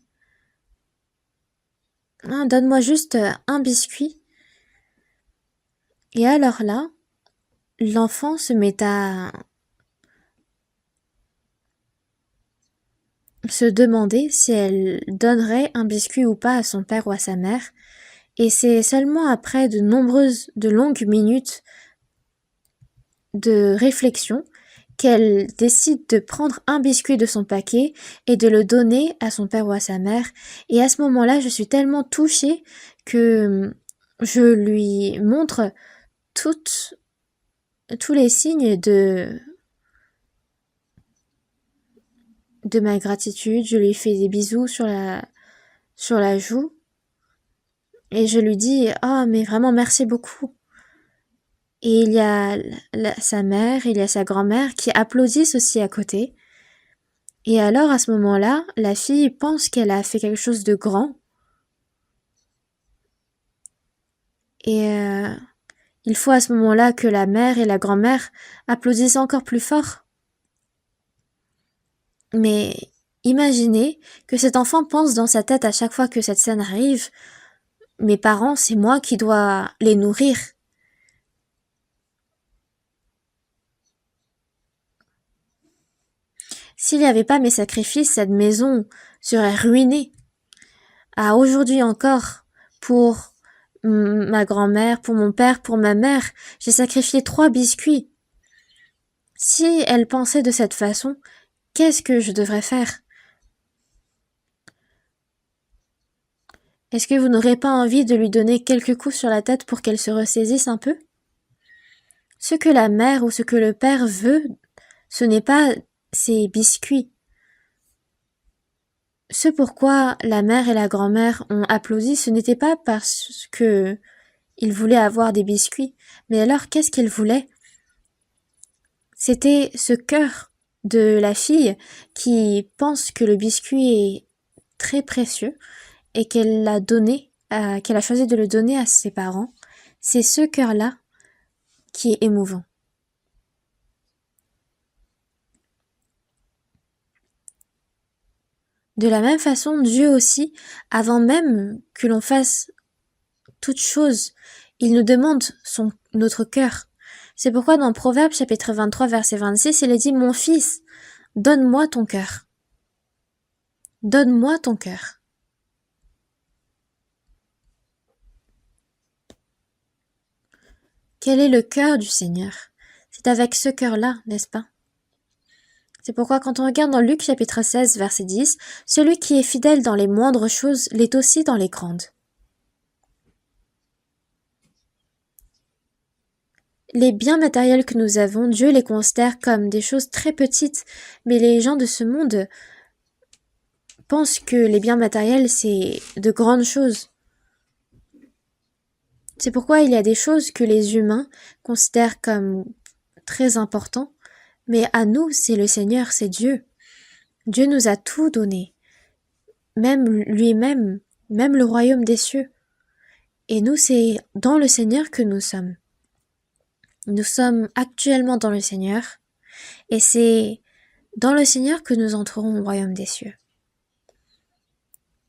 Ah, donne-moi juste un biscuit. Et alors là, l'enfant se met à se demander si elle donnerait un biscuit ou pas à son père ou à sa mère. Et c'est seulement après de longues minutes de réflexion qu'elle décide de prendre un biscuit de son paquet et de le donner à son père ou à sa mère. Et à ce moment-là, je suis tellement touchée que je lui montre tous les signes de ma gratitude. Je lui fais des bisous sur la joue et je lui dis « Oh, mais vraiment merci beaucoup ». Et il y a sa mère, il y a sa grand-mère qui applaudissent aussi à côté. Et alors, à ce moment-là, la fille pense qu'elle a fait quelque chose de grand. Et il faut à ce moment-là que la mère et la grand-mère applaudissent encore plus fort. Mais imaginez que cet enfant pense dans sa tête à chaque fois que cette scène arrive, mes parents, c'est moi qui dois les nourrir. S'il n'y avait pas mes sacrifices, cette maison serait ruinée. À aujourd'hui encore, pour ma grand-mère, pour mon père, pour ma mère, j'ai sacrifié 3 biscuits. Si elle pensait de cette façon, qu'est-ce que je devrais faire? Est-ce que vous n'aurez pas envie de lui donner quelques coups sur la tête pour qu'elle se ressaisisse un peu? Ce que la mère ou ce que le père veut, ce n'est pas ces biscuits. Ce pourquoi la mère et la grand-mère ont applaudi, ce n'était pas parce que ils voulaient avoir des biscuits, mais alors qu'est-ce qu'ils voulaient? C'était ce cœur de la fille qui pense que le biscuit est très précieux et qu'elle a choisi de le donner à ses parents. C'est ce cœur-là qui est émouvant. De la même façon, Dieu aussi, avant même que l'on fasse toute chose, il nous demande notre cœur. C'est pourquoi dans Proverbes chapitre 23 verset 26, il est dit « Mon fils, donne-moi ton cœur. Donne-moi ton cœur. » Quel est le cœur du Seigneur? C'est avec ce cœur-là, n'est-ce pas? C'est pourquoi quand on regarde dans Luc chapitre 16 verset 10, « Celui qui est fidèle dans les moindres choses l'est aussi dans les grandes. » Les biens matériels que nous avons, Dieu les considère comme des choses très petites, mais les gens de ce monde pensent que les biens matériels, c'est de grandes choses. C'est pourquoi il y a des choses que les humains considèrent comme très importantes, mais à nous, c'est le Seigneur, c'est Dieu. Dieu nous a tout donné, même lui-même, même le royaume des cieux. Et nous, c'est dans le Seigneur que nous sommes. Nous sommes actuellement dans le Seigneur, et c'est dans le Seigneur que nous entrerons au royaume des cieux.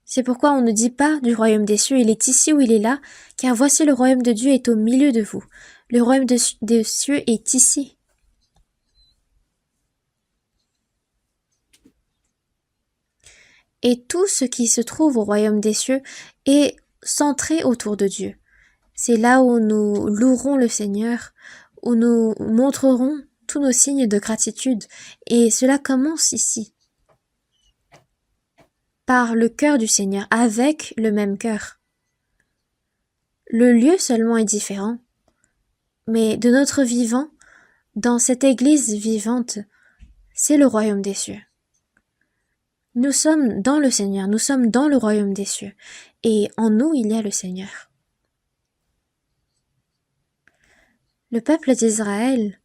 C'est pourquoi on ne dit pas du royaume des cieux, il est ici ou il est là, car voici le royaume de Dieu est au milieu de vous. Le royaume des cieux est ici. Et tout ce qui se trouve au royaume des cieux est centré autour de Dieu. C'est là où nous louerons le Seigneur, où nous montrerons tous nos signes de gratitude. Et cela commence ici, par le cœur du Seigneur, avec le même cœur. Le lieu seulement est différent, mais de notre vivant, dans cette Église vivante, c'est le royaume des cieux. Nous sommes dans le Seigneur, nous sommes dans le royaume des cieux, et en nous il y a le Seigneur. Le peuple d'Israël,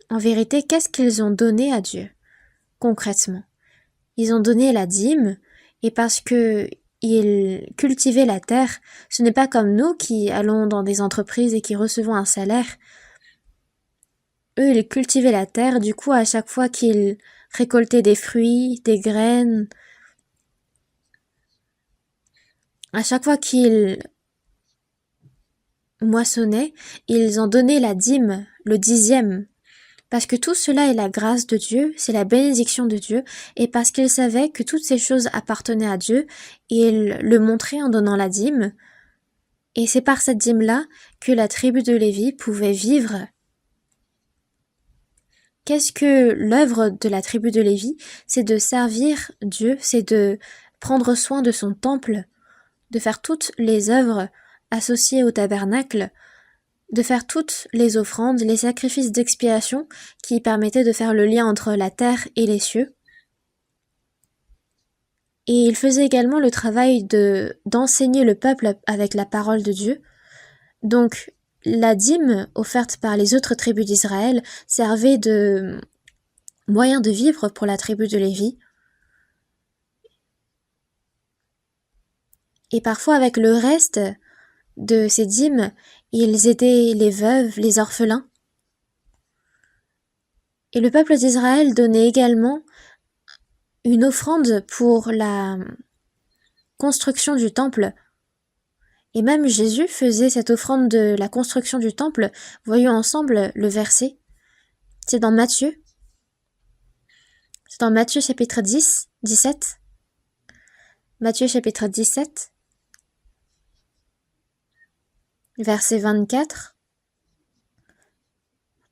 en vérité, qu'est-ce qu'ils ont donné à Dieu, concrètement? Ils ont donné la dîme, et parce que ils cultivaient la terre, ce n'est pas comme nous qui allons dans des entreprises et qui recevons un salaire. Eux, ils cultivaient la terre, du coup, à chaque fois qu'ils récoltaient des fruits, des graines, à chaque fois qu'ils moissonnaient, ils en donnaient la dîme, le 10e. Parce que tout cela est la grâce de Dieu, c'est la bénédiction de Dieu, et parce qu'ils savaient que toutes ces choses appartenaient à Dieu, ils le montraient en donnant la dîme. Et c'est par cette dîme-là que la tribu de Lévi pouvait vivre. Qu'est-ce que l'œuvre de la tribu de Lévi? C'est de servir Dieu, c'est de prendre soin de son temple, de faire toutes les œuvres associées au tabernacle, de faire toutes les offrandes, les sacrifices d'expiation qui permettaient de faire le lien entre la terre et les cieux. Et il faisait également le travail d'enseigner le peuple avec la parole de Dieu. Donc, la dîme offerte par les autres tribus d'Israël servait de moyen de vivre pour la tribu de Lévi. Et parfois, avec le reste de ces dîmes, ils aidaient les veuves, les orphelins. Et le peuple d'Israël donnait également une offrande pour la construction du temple. Et même Jésus faisait cette offrande de la construction du temple. Voyons ensemble le verset. C'est dans Matthieu. C'est dans Matthieu chapitre 17. Matthieu chapitre 17, verset 24.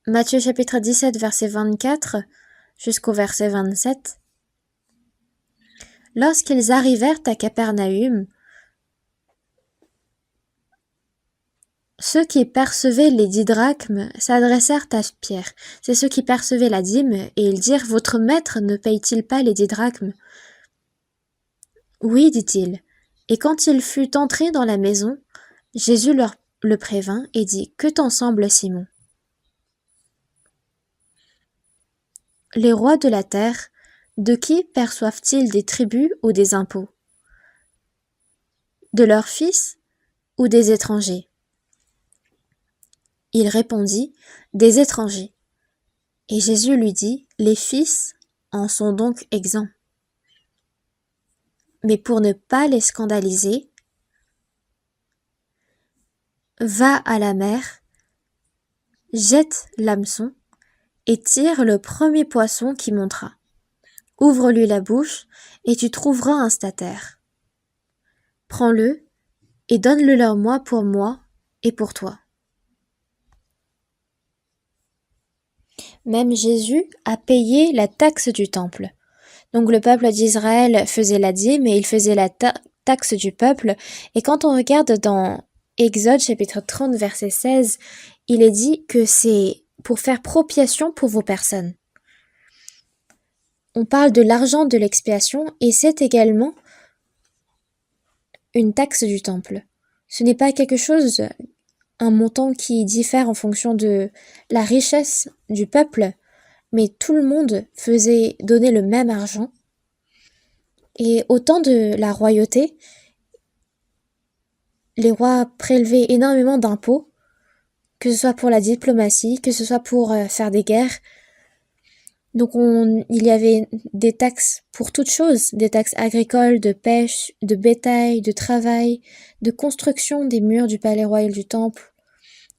Matthieu chapitre 17, verset 24 jusqu'au verset 27. Lorsqu'ils arrivèrent à Capernaüm, ceux qui percevaient les 10 drachmes s'adressèrent à Pierre. C'est ceux qui percevaient la dîme, et ils dirent: Votre maître ne paye-t-il pas les 10 drachmes? Oui, dit-il. Et quand il fut entré dans la maison, Jésus le prévint et dit: Que t'en semble, Simon? Les rois de la terre, de qui perçoivent-ils des tributs ou des impôts? De leurs fils ou des étrangers? Il répondit: Des étrangers. Et Jésus lui dit: Les fils en sont donc exempts. Mais pour ne pas les scandaliser, va à la mer, jette l'hameçon et tire le premier poisson qui montera. Ouvre-lui la bouche et tu trouveras un statère. Prends-le et donne-le-leur moi et pour toi. Même Jésus a payé la taxe du temple. Donc le peuple d'Israël faisait la dîme et il faisait la taxe du peuple. Et quand on regarde dans Exode chapitre 30 verset 16, il est dit que c'est pour faire propiation pour vos personnes. On parle de l'argent de l'expiation et c'est également une taxe du temple. Ce n'est pas quelque chose, un montant qui diffère en fonction de la richesse du peuple, mais tout le monde faisait donner le même argent. Et au temps de la royauté, les rois prélevaient énormément d'impôts, que ce soit pour la diplomatie, que ce soit pour faire des guerres. Donc il y avait des taxes pour toutes choses, des taxes agricoles, de pêche, de bétail, de travail, de construction des murs du palais royal du temple,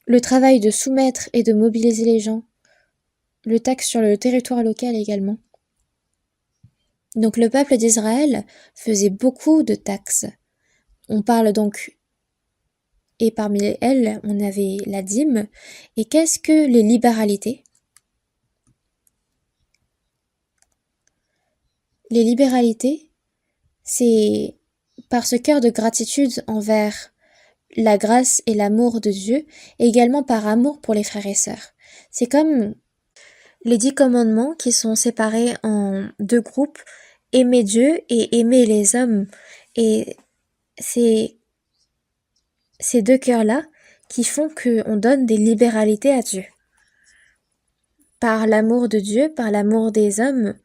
le travail de soumettre et de mobiliser les gens, le taxe sur le territoire local également. Donc le peuple d'Israël faisait beaucoup de taxes. On parle donc et parmi elles, on avait la dîme. Et qu'est-ce que les libéralités? Les libéralités, c'est par ce cœur de gratitude envers la grâce et l'amour de Dieu, et également par amour pour les frères et sœurs. C'est comme les 10 commandements qui sont séparés en deux groupes, aimer Dieu et aimer les hommes. Et c'est ces deux cœurs-là qui font qu'on donne des libéralités à Dieu. Par l'amour de Dieu, par l'amour des hommes,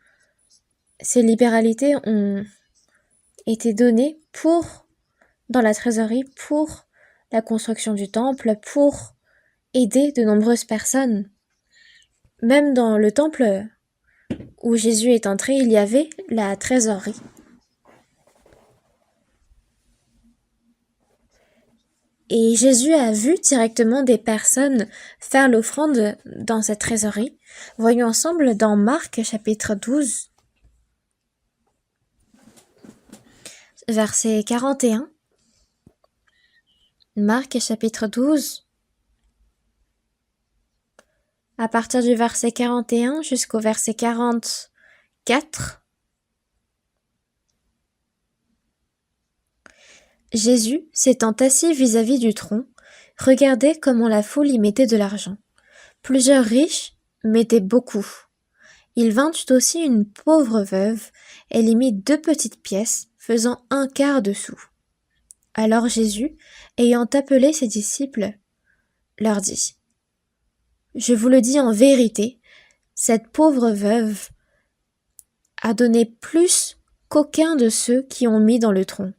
ces libéralités ont été données dans la trésorerie, pour la construction du temple, pour aider de nombreuses personnes. Même dans le temple où Jésus est entré, il y avait la trésorerie. Et Jésus a vu directement des personnes faire l'offrande dans cette trésorerie. Voyons ensemble dans Marc chapitre 12, verset 41. Marc chapitre 12, à partir du verset 41 jusqu'au verset 44. Jésus, s'étant assis vis-à-vis du tronc, regardait comment la foule y mettait de l'argent. Plusieurs riches mettaient beaucoup. Il vint aussi une pauvre veuve, elle y mit 2 petites pièces, faisant 1/4 de sou. Alors Jésus, ayant appelé ses disciples, leur dit: Je vous le dis en vérité, cette pauvre veuve a donné plus qu'aucun de ceux qui ont mis dans le tronc.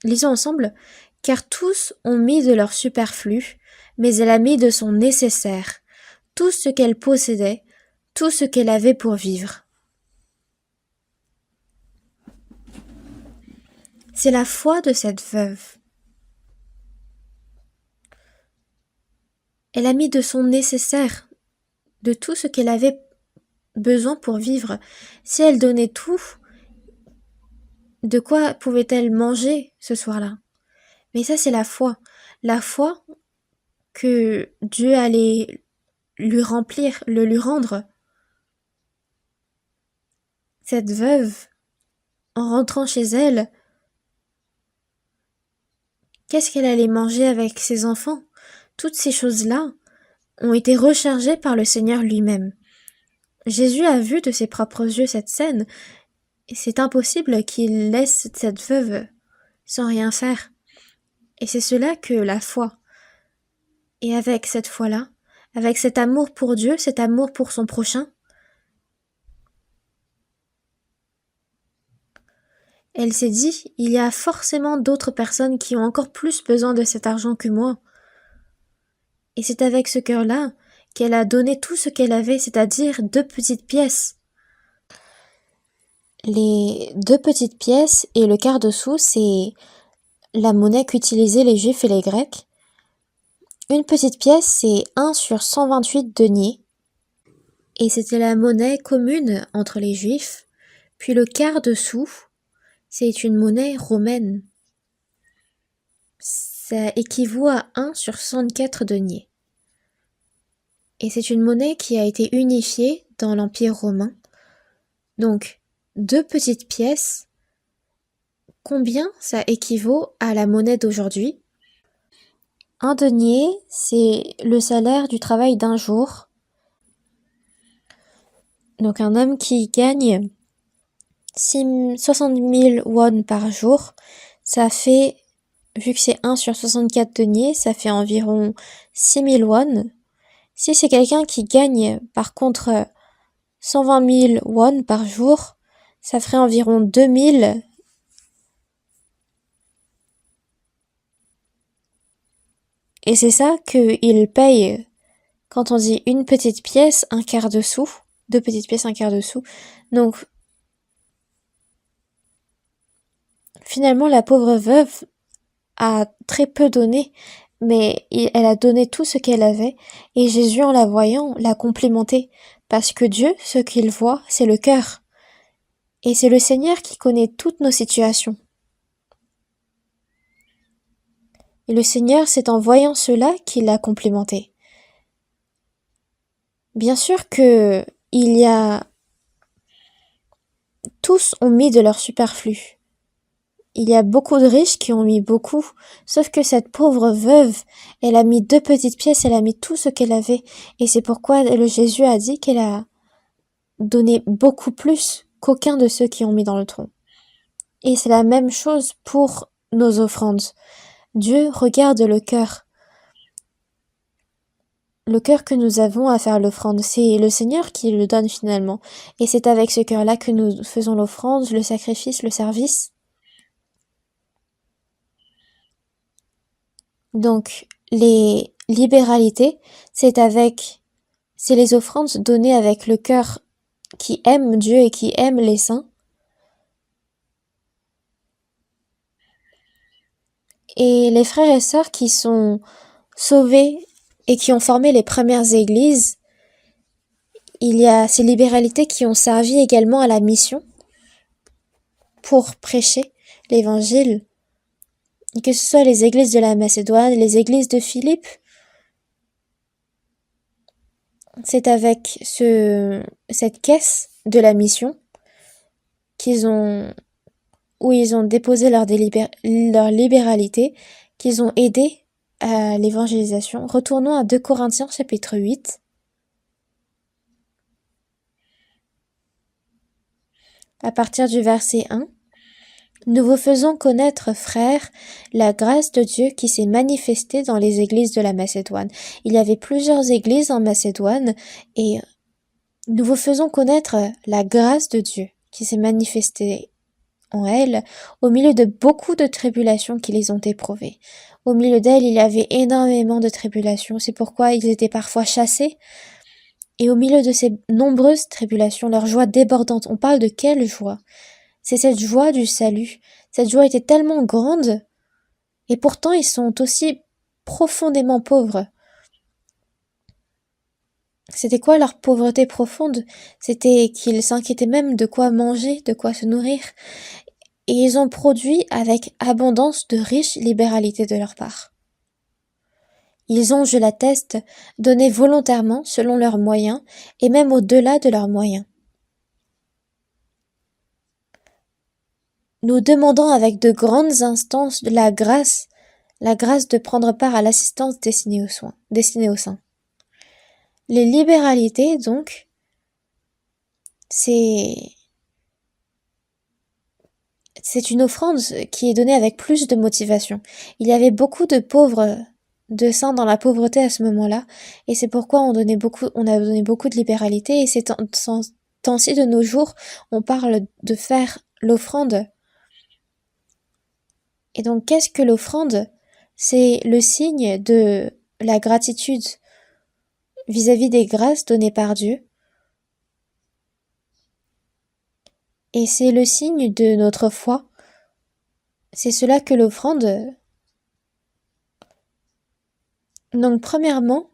Lisons ensemble. Car tous ont mis de leur superflu, mais elle a mis de son nécessaire, tout ce qu'elle possédait, tout ce qu'elle avait pour vivre. C'est la foi de cette veuve. Elle a mis de son nécessaire, de tout ce qu'elle avait besoin pour vivre. Si elle donnait tout, de quoi pouvait-elle manger ce soir-là? Mais ça, c'est la foi. La foi que Dieu allait lui rendre. Cette veuve, en rentrant chez elle, qu'est-ce qu'elle allait manger avec ses enfants? Toutes ces choses-là ont été rechargées par le Seigneur lui-même. Jésus a vu de ses propres yeux cette scène, et c'est impossible qu'il laisse cette veuve sans rien faire. Et c'est cela que la foi. Et avec cette foi-là, avec cet amour pour Dieu, cet amour pour son prochain, elle s'est dit, il y a forcément d'autres personnes qui ont encore plus besoin de cet argent que moi. Et c'est avec ce cœur-là qu'elle a donné tout ce qu'elle avait, c'est-à-dire 2 petites pièces. Les 2 petites pièces et le quart de sou, c'est la monnaie qu'utilisaient les Juifs et les Grecs. Une petite pièce, c'est 1 sur 128 deniers. Et c'était la monnaie commune entre les Juifs. Puis le quart de sou, c'est une monnaie romaine. Ça équivaut à 1 sur 64 deniers. Et c'est une monnaie qui a été unifiée dans l'Empire romain. Donc, 2 petites pièces, combien ça équivaut à la monnaie d'aujourd'hui? Un denier, c'est le salaire du travail d'un jour. Donc un homme qui gagne 60 000 won par jour, ça fait, vu que c'est 1 sur 64 deniers, ça fait environ 6 000 won. Si c'est quelqu'un qui gagne, par contre, 120 000 won par jour, ça ferait environ 2 000. Et c'est ça qu'il paye quand on dit une petite pièce, 1/4 de sou, 2 petites pièces, 1/4 de sou. Donc, finalement, la pauvre veuve a très peu donné, mais elle a donné tout ce qu'elle avait, et Jésus, en la voyant, l'a complimenté, parce que Dieu, ce qu'il voit, c'est le cœur. Et c'est le Seigneur qui connaît toutes nos situations. Et le Seigneur, c'est en voyant cela qu'il l'a complimenté. Bien sûr que il y a... Tous ont mis de leur superflu. Il y a beaucoup de riches qui ont mis beaucoup, sauf que cette pauvre veuve, elle a mis 2 petites pièces, elle a mis tout ce qu'elle avait, et c'est pourquoi le Jésus a dit qu'elle a donné beaucoup plus qu'aucun de ceux qui ont mis dans le tronc. Et c'est la même chose pour nos offrandes. Dieu regarde le cœur que nous avons à faire l'offrande. C'est le Seigneur qui le donne finalement. Et c'est avec ce cœur-là que nous faisons l'offrande, le sacrifice, le service. Donc, les libéralités, c'est les offrandes données avec le cœur qui aime Dieu et qui aime les saints. Et les frères et sœurs qui sont sauvés et qui ont formé les premières églises, il y a ces libéralités qui ont servi également à la mission pour prêcher l'évangile, que ce soit les églises de la Macédoine, les églises de Philippe. C'est avec cette caisse de la mission où ils ont déposé leur libéralité, qu'ils ont aidé à l'évangélisation. Retournons à 2 Corinthiens chapitre 8. À partir du verset 1. Nous vous faisons connaître, frères, la grâce de Dieu qui s'est manifestée dans les églises de la Macédoine. Il y avait plusieurs églises en Macédoine et nous vous faisons connaître la grâce de Dieu qui s'est manifestée en elles au milieu de beaucoup de tribulations qui les ont éprouvées. Au milieu d'elles, il y avait énormément de tribulations. C'est pourquoi ils étaient parfois chassés. Et au milieu de ces nombreuses tribulations, leur joie débordante. On parle de quelle joie? C'est cette joie du salut. Cette joie était tellement grande, et pourtant ils sont aussi profondément pauvres. C'était quoi leur pauvreté profonde? C'était qu'ils s'inquiétaient même de quoi manger, de quoi se nourrir. Et ils ont produit avec abondance de riches libéralités de leur part. Ils ont, je l'atteste, donné volontairement selon leurs moyens, et même au-delà de leurs moyens. Nous demandons avec de grandes instances de la grâce de prendre part à l'assistance destinée aux saints. Les libéralités, donc, c'est une offrande qui est donnée avec plus de motivation. Il y avait beaucoup de pauvres, de saints dans la pauvreté à ce moment-là, et c'est pourquoi on a donné beaucoup de libéralité, et c'est temps-ci de nos jours, on parle de faire l'offrande. Et donc, qu'est-ce que l'offrande? C'est le signe de la gratitude vis-à-vis des grâces données par Dieu. Et c'est le signe de notre foi. C'est cela que l'offrande... Donc, premièrement,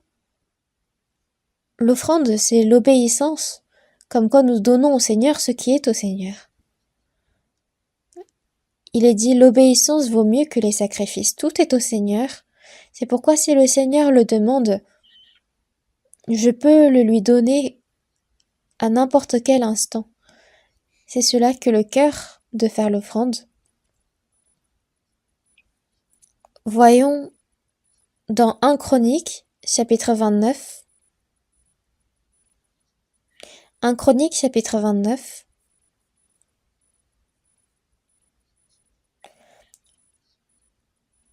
l'offrande, c'est l'obéissance, comme quoi nous donnons au Seigneur ce qui est au Seigneur. Il est dit, l'obéissance vaut mieux que les sacrifices. Tout est au Seigneur. C'est pourquoi si le Seigneur le demande, je peux le lui donner à n'importe quel instant. C'est cela que le cœur de faire l'offrande. Voyons dans 1 Chronique, chapitre 29. 1 Chronique, chapitre 29.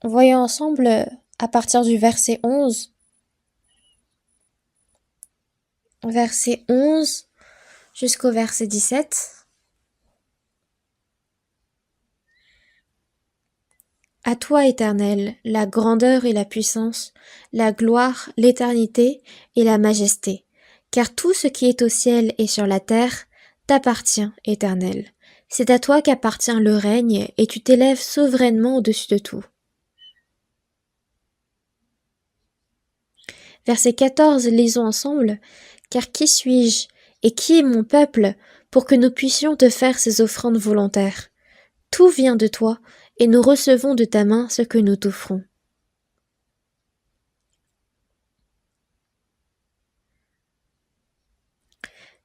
Voyons ensemble à partir du verset 11. Verset 11 jusqu'au verset 17. À toi, Éternel, la grandeur et la puissance, la gloire, l'éternité et la majesté, car tout ce qui est au ciel et sur la terre t'appartient, Éternel. C'est à toi qu'appartient le règne, et tu t'élèves souverainement au-dessus de tout. Verset 14, lisons ensemble. Car qui suis-je et qui est mon peuple pour que nous puissions te faire ces offrandes volontaires? Tout vient de toi, et nous recevons de ta main ce que nous t'offrons.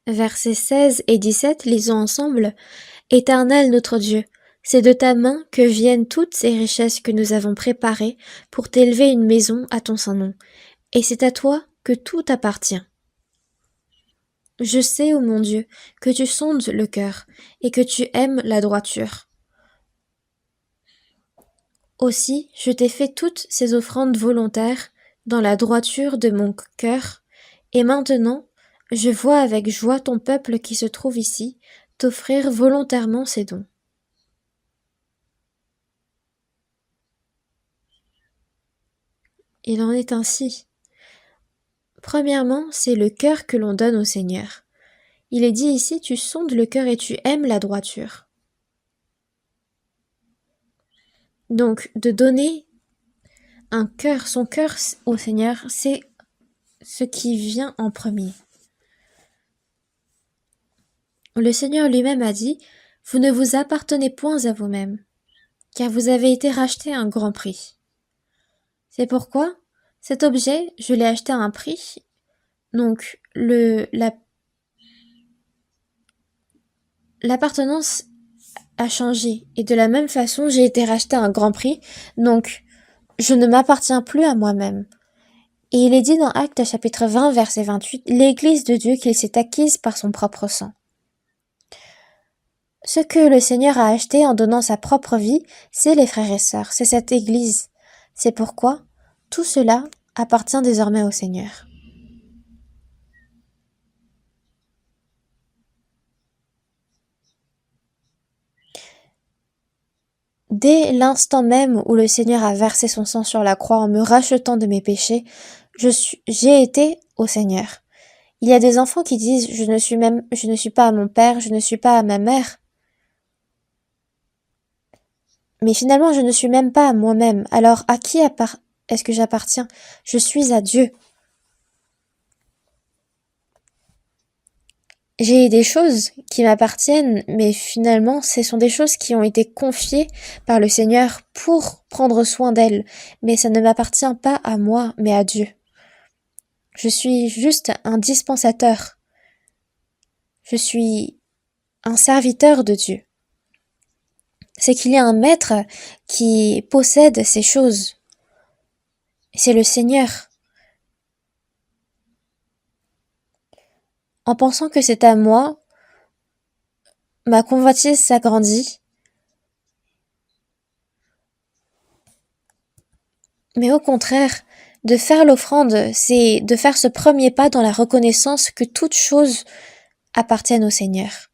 Versets 16 et 17, lisons ensemble. Éternel notre Dieu, c'est de ta main que viennent toutes ces richesses que nous avons préparées pour t'élever une maison à ton saint nom, et c'est à toi que tout appartient. Je sais, ô mon Dieu, que tu sondes le cœur, et que tu aimes la droiture. Aussi, je t'ai fait toutes ces offrandes volontaires dans la droiture de mon cœur, et maintenant, je vois avec joie ton peuple qui se trouve ici t'offrir volontairement ces dons. Il en est ainsi. Premièrement, c'est le cœur que l'on donne au Seigneur. Il est dit ici, tu sondes le cœur et tu aimes la droiture. Donc, de donner son cœur au Seigneur, c'est ce qui vient en premier. Le Seigneur lui-même a dit, vous ne vous appartenez point à vous-même, car vous avez été rachetés à un grand prix. C'est pourquoi, cet objet, je l'ai acheté à un prix. Donc, l'appartenance a changé. Et de la même façon, j'ai été racheté à un grand prix. Donc, je ne m'appartiens plus à moi-même. Et il est dit dans Actes chapitre 20, verset 28, l'Église de Dieu qu'il s'est acquise par son propre sang. Ce que le Seigneur a acheté en donnant sa propre vie, c'est les frères et sœurs, c'est cette Église. C'est pourquoi tout cela appartient désormais au Seigneur. Dès l'instant même où le Seigneur a versé son sang sur la croix en me rachetant de mes péchés, j'ai été au Seigneur. Il y a des enfants qui disent je ne suis pas à mon père, je ne suis pas à ma mère. Mais finalement, je ne suis même pas à moi-même. Alors, à qui est-ce que j'appartiens? Je suis à Dieu. J'ai des choses qui m'appartiennent, mais finalement, ce sont des choses qui ont été confiées par le Seigneur pour prendre soin d'elles. Mais ça ne m'appartient pas à moi, mais à Dieu. Je suis juste un dispensateur. Je suis un serviteur de Dieu. C'est qu'il y a un maître qui possède ces choses. C'est le Seigneur. En pensant que c'est à moi, ma convoitise s'agrandit. Mais au contraire, de faire l'offrande, c'est de faire ce premier pas dans la reconnaissance que toutes choses appartiennent au Seigneur.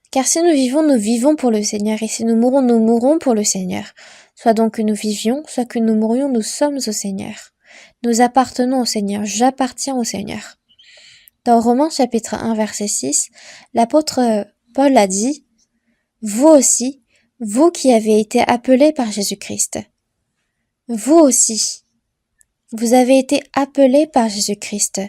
Car si nous vivons pour le Seigneur, et si nous mourrons pour le Seigneur. Soit donc que nous vivions, soit que nous mourions, nous sommes au Seigneur. Nous appartenons au Seigneur, j'appartiens au Seigneur. Dans Romains chapitre 1 verset 6, l'apôtre Paul a dit « Vous aussi, vous qui avez été appelés par Jésus-Christ, vous aussi, vous avez été appelés par Jésus-Christ. »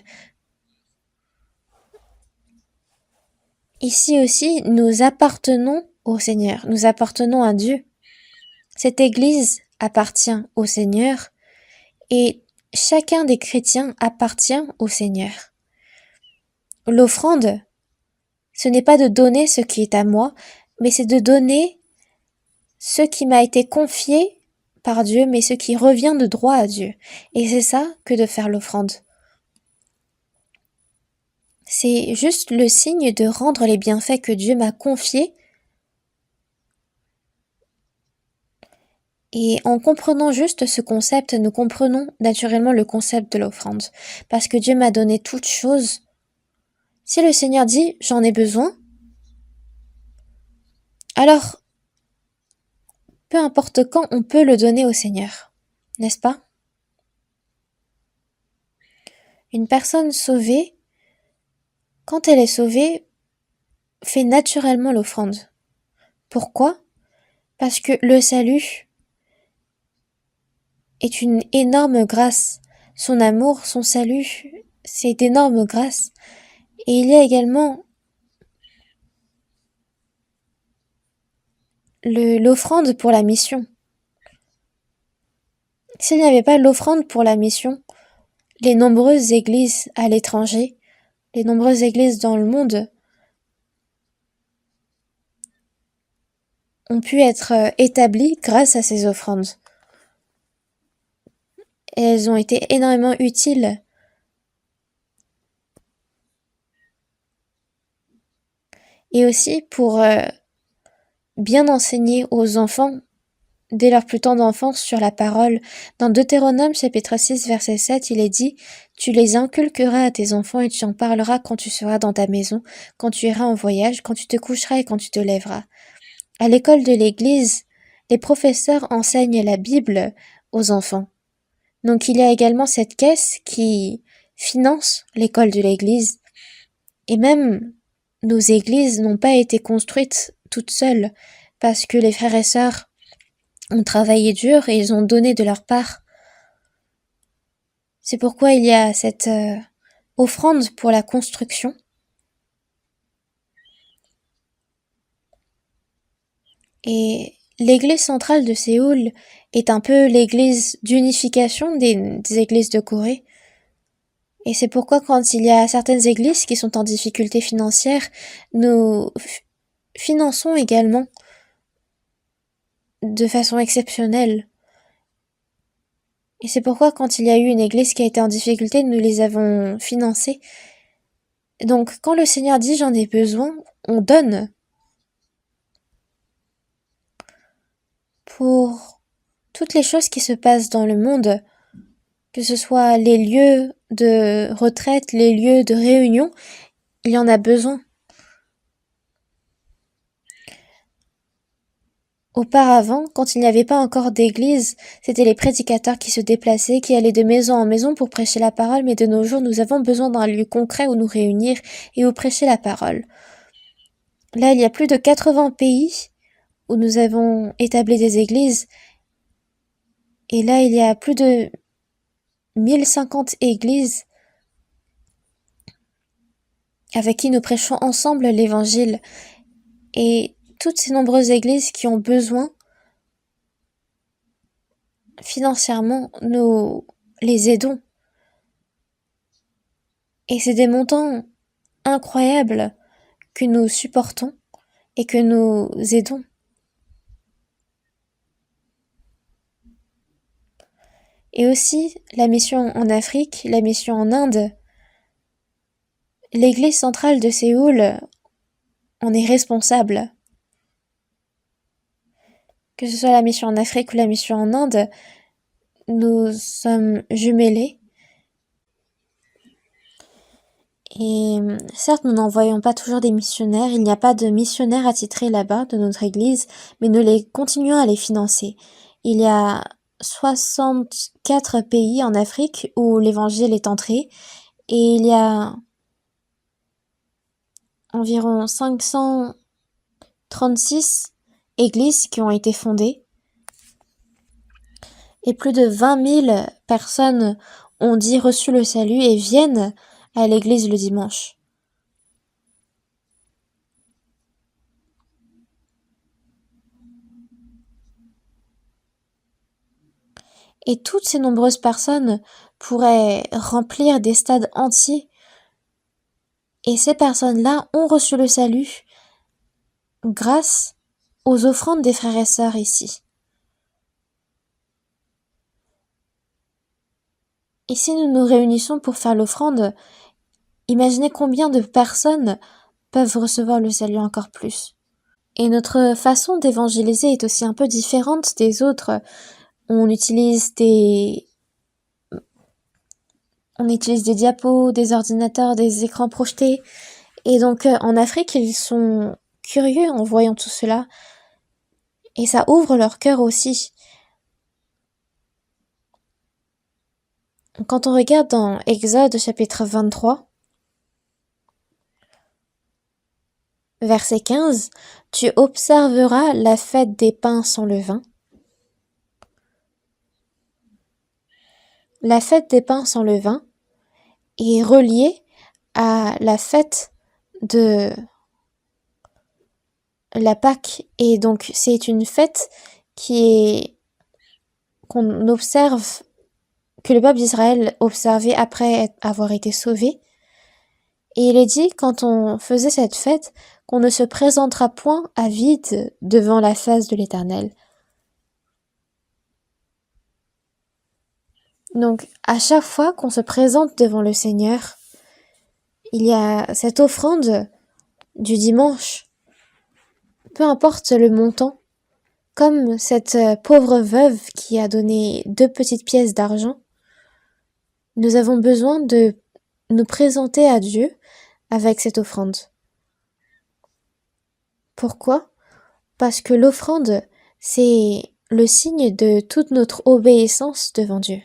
Ici aussi, nous appartenons au Seigneur, nous appartenons à Dieu. Cette Église appartient au Seigneur et chacun des chrétiens appartient au Seigneur. L'offrande, ce n'est pas de donner ce qui est à moi, mais c'est de donner ce qui m'a été confié par Dieu, mais ce qui revient de droit à Dieu. Et c'est ça que de faire l'offrande. C'est juste le signe de rendre les bienfaits que Dieu m'a confiés. Et en comprenant juste ce concept, nous comprenons naturellement le concept de l'offrande. Parce que Dieu m'a donné toutes choses. Si le Seigneur dit « j'en ai besoin », alors, peu importe quand, on peut le donner au Seigneur. N'est-ce pas? Une personne sauvée, quand elle est sauvée, fait naturellement l'offrande. Pourquoi? Parce que le salut est une énorme grâce. Son amour, son salut, c'est d'énormes grâces. Et il y a également l'offrande pour la mission. S'il n'y avait pas l'offrande pour la mission, les nombreuses églises à l'étranger les nombreuses églises dans le monde ont pu être établies grâce à ces offrandes. Et elles ont été énormément utiles. Et aussi pour bien enseigner aux enfants dès leur plus tendre enfance sur la parole. Dans Deutéronome chapitre 6 verset 7, il est dit « Tu les inculqueras à tes enfants et tu en parleras quand tu seras dans ta maison, quand tu iras en voyage, quand tu te coucheras et quand tu te lèveras. » À l'école de l'église, les professeurs enseignent la Bible aux enfants. Donc il y a également cette caisse qui finance l'école de l'église. Et même nos églises n'ont pas été construites toutes seules parce que les frères et sœurs ont travaillé dur et ils ont donné de leur part. C'est pourquoi il y a cette offrande pour la construction. Et l'église centrale de Séoul est un peu l'église d'unification des églises de Corée. Et c'est pourquoi quand il y a certaines églises qui sont en difficulté financière, nous finançons également de façon exceptionnelle. Et c'est pourquoi quand il y a eu une église qui a été en difficulté, nous les avons financées. Donc quand le Seigneur dit j'en ai besoin, on donne. Pour toutes les choses qui se passent dans le monde, que ce soit les lieux de retraite, les lieux de réunion, il y en a besoin. Auparavant, quand il n'y avait pas encore d'église, c'était les prédicateurs qui se déplaçaient, qui allaient de maison en maison pour prêcher la parole, mais de nos jours, nous avons besoin d'un lieu concret où nous réunir et où prêcher la parole. Là, il y a plus de 80 pays où nous avons établi des églises, et là, il y a plus de 1050 églises avec qui nous prêchons ensemble l'évangile. Et toutes ces nombreuses églises qui ont besoin financièrement, nous les aidons. Et c'est des montants incroyables que nous supportons et que nous aidons. Et aussi la mission en Afrique, la mission en Inde. L'église centrale de Séoul en est responsable. Que ce soit la mission en Afrique ou la mission en Inde, nous sommes jumelés. Et certes, nous n'envoyons pas toujours des missionnaires, il n'y a pas de missionnaires attitrés là-bas de notre église, mais nous continuons à les financer. Il y a 64 pays en Afrique où l'évangile est entré, et il y a environ 536 églises qui ont été fondées, et plus de 20 000 personnes ont dit reçu le salut et viennent à l'église le dimanche. Et toutes ces nombreuses personnes pourraient remplir des stades entiers. Et ces personnes-là ont reçu le salut grâce aux offrandes des frères et sœurs ici. Et si nous nous réunissons pour faire l'offrande, imaginez combien de personnes peuvent recevoir le salut encore plus. Et notre façon d'évangéliser est aussi un peu différente des autres. On utilise des diapos, des ordinateurs, des écrans projetés. Et donc en Afrique, ils sont curieux en voyant tout cela. Et ça ouvre leur cœur aussi. Quand on regarde dans Exode chapitre 23, verset 15, « Tu observeras la fête des pains sans levain. » La fête des pains sans levain est reliée à la fête de la Pâque. Et donc c'est une fête qu'on observe, que le peuple d'Israël observait après avoir été sauvé. Et il est dit, quand on faisait cette fête, qu'on ne se présentera point à vide devant la face de l'Éternel. Donc, à chaque fois qu'on se présente devant le Seigneur, il y a cette offrande du dimanche, peu importe le montant, comme cette pauvre veuve qui a donné 2 petites pièces d'argent. Nous avons besoin de nous présenter à Dieu avec cette offrande. Pourquoi? Parce que l'offrande, c'est le signe de toute notre obéissance devant Dieu.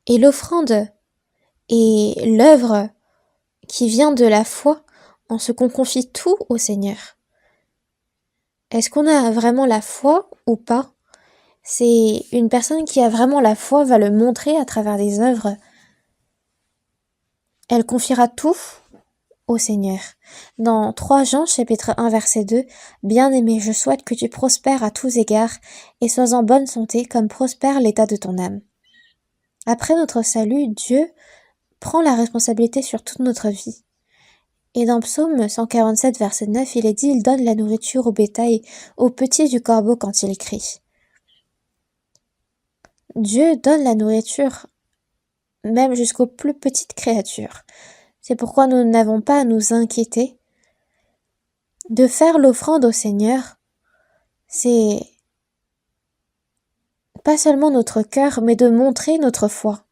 Et l'offrande est l'œuvre qui vient de la foi en ce qu'on confie tout au Seigneur. Est-ce qu'on a vraiment la foi ou pas? C'est une personne qui a vraiment la foi va le montrer à travers des œuvres. Elle confiera tout au Seigneur. Dans 3 Jean, chapitre 1, verset 2, « Bien-aimé, je souhaite que tu prospères à tous égards et sois en bonne santé comme prospère l'état de ton âme. » Après notre salut, Dieu prend la responsabilité sur toute notre vie. Et dans Psaume 147, verset 9, il est dit « Il donne la nourriture au bétail, aux petits du corbeau quand il crie. » Dieu donne la nourriture même jusqu'aux plus petites créatures. C'est pourquoi nous n'avons pas à nous inquiéter. De faire l'offrande au Seigneur, c'est pas seulement notre cœur, mais de montrer notre foi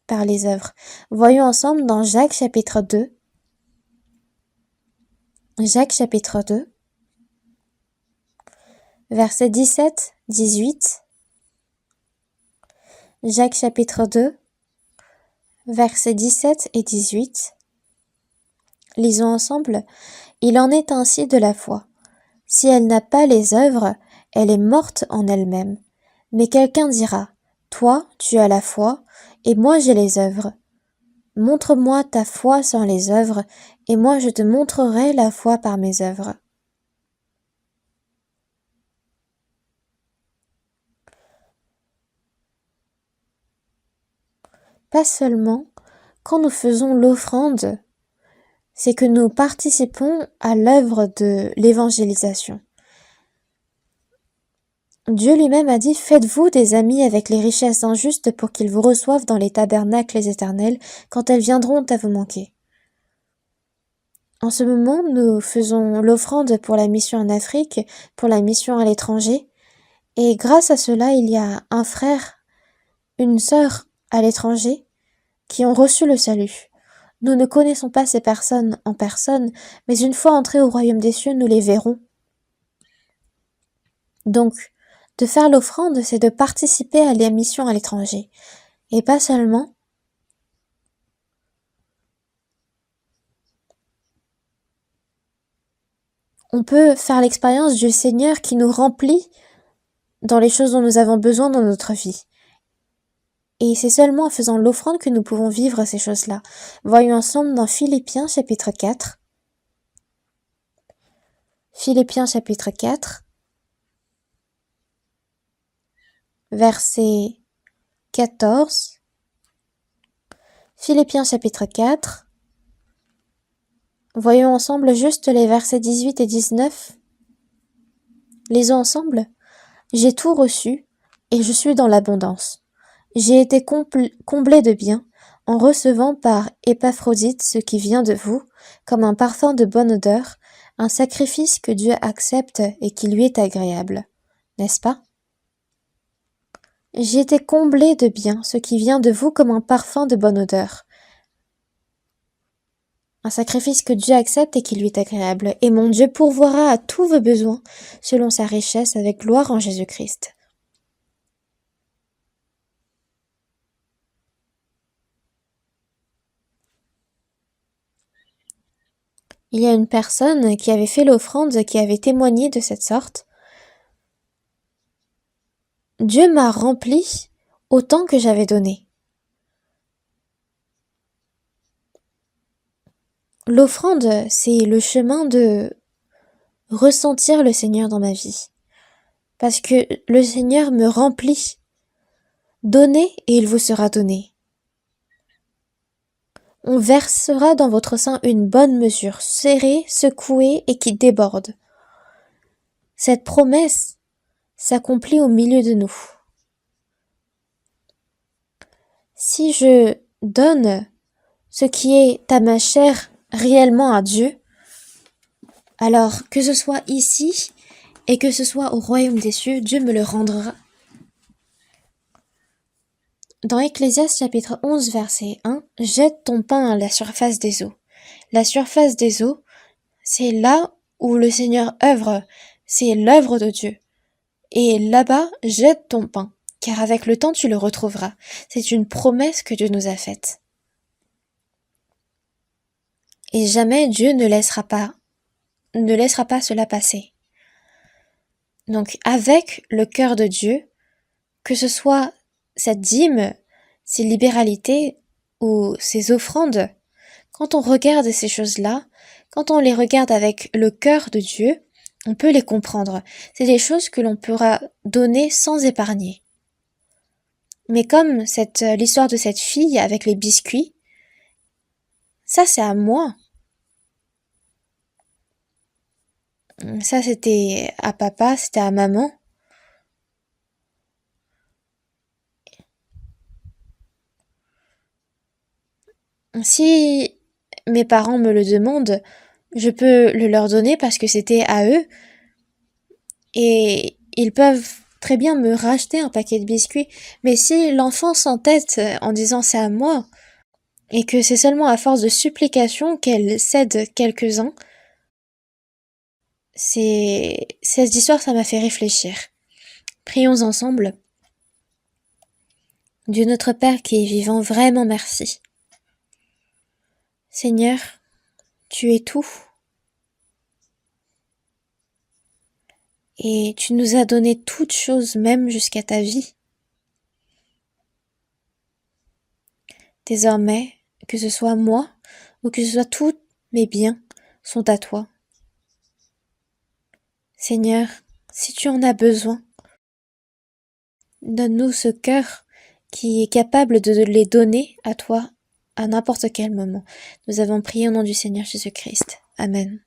par les œuvres. Voyons ensemble dans Jacques chapitre 2. Jacques chapitre 2, versets 17-18. Jacques chapitre 2, versets 17 et 18. Lisons ensemble. Il en est ainsi de la foi. Si elle n'a pas les œuvres, elle est morte en elle-même. Mais quelqu'un dira, toi, tu as la foi, et moi j'ai les œuvres. Montre-moi ta foi sans les œuvres, et moi je te montrerai la foi par mes œuvres. Pas seulement quand nous faisons l'offrande, c'est que nous participons à l'œuvre de l'évangélisation. Dieu lui-même a dit « Faites-vous des amis avec les richesses injustes pour qu'ils vous reçoivent dans les tabernacles éternels quand elles viendront à vous manquer. » En ce moment, nous faisons l'offrande pour la mission en Afrique, pour la mission à l'étranger, et grâce à cela, il y a un frère, une sœur à l'étranger qui ont reçu le salut. Nous ne connaissons pas ces personnes en personne, mais une fois entrés au royaume des cieux, nous les verrons. Donc, de faire l'offrande, c'est de participer à la mission à l'étranger. Et pas seulement. On peut faire l'expérience du Seigneur qui nous remplit dans les choses dont nous avons besoin dans notre vie. Et c'est seulement en faisant l'offrande que nous pouvons vivre ces choses-là. Voyons ensemble dans Philippiens chapitre 4. Philippiens chapitre 4, verset 14. Philippiens chapitre 4. Voyons ensemble juste les versets 18 et 19. Lisons ensemble. J'ai tout reçu et je suis dans l'abondance. J'ai été comblé de bien en recevant par Épaphrodite ce qui vient de vous, comme un parfum de bonne odeur, un sacrifice que Dieu accepte et qui lui est agréable. N'est-ce pas? J'ai été comblé de bien ce qui vient de vous comme un parfum de bonne odeur. Un sacrifice que Dieu accepte et qui lui est agréable. Et mon Dieu pourvoira à tous vos besoins selon sa richesse avec gloire en Jésus-Christ. Il y a une personne qui avait fait l'offrande, qui avait témoigné de cette sorte. Dieu m'a rempli autant que j'avais donné. L'offrande, c'est le chemin de ressentir le Seigneur dans ma vie. Parce que le Seigneur me remplit. Donnez et il vous sera donné. on versera dans votre sein une bonne mesure, serrée, secouée et qui déborde. Cette promesse s'accomplit au milieu de nous. Si je donne ce qui est à ma chair réellement à Dieu, alors que ce soit ici et que ce soit au royaume des cieux, Dieu me le rendra. Dans Ecclésiaste chapitre 11 verset 1, jette ton pain à la surface des eaux. La surface des eaux, c'est là où le Seigneur œuvre, c'est l'œuvre de Dieu. Et là-bas, jette ton pain, car avec le temps tu le retrouveras. C'est une promesse que Dieu nous a faite. Et jamais Dieu ne laissera pas cela passer. Donc avec le cœur de Dieu, que ce soit cette dîme, ces libéralités ou ces offrandes, quand on regarde ces choses-là, quand on les regarde avec le cœur de Dieu, on peut les comprendre. C'est des choses que l'on pourra donner sans épargner. Mais comme l'histoire de cette fille avec les biscuits, ça c'est à moi. Ça c'était à papa, c'était à maman. Si mes parents me le demandent, je peux le leur donner parce que c'était à eux. Et ils peuvent très bien me racheter un paquet de biscuits. Mais si l'enfant s'entête en disant c'est à moi, et que c'est seulement à force de supplication qu'elle cède quelques-uns, cette histoire, ça m'a fait réfléchir. Prions ensemble. Dieu notre Père qui est vivant, vraiment merci. Seigneur, tu es tout. Et tu nous as donné toutes choses, même jusqu'à ta vie. Désormais, que ce soit moi ou que ce soit tous mes biens, sont à toi. Seigneur, si tu en as besoin, donne-nous ce cœur qui est capable de les donner à toi à n'importe quel moment. Nous avons prié au nom du Seigneur Jésus-Christ. Amen.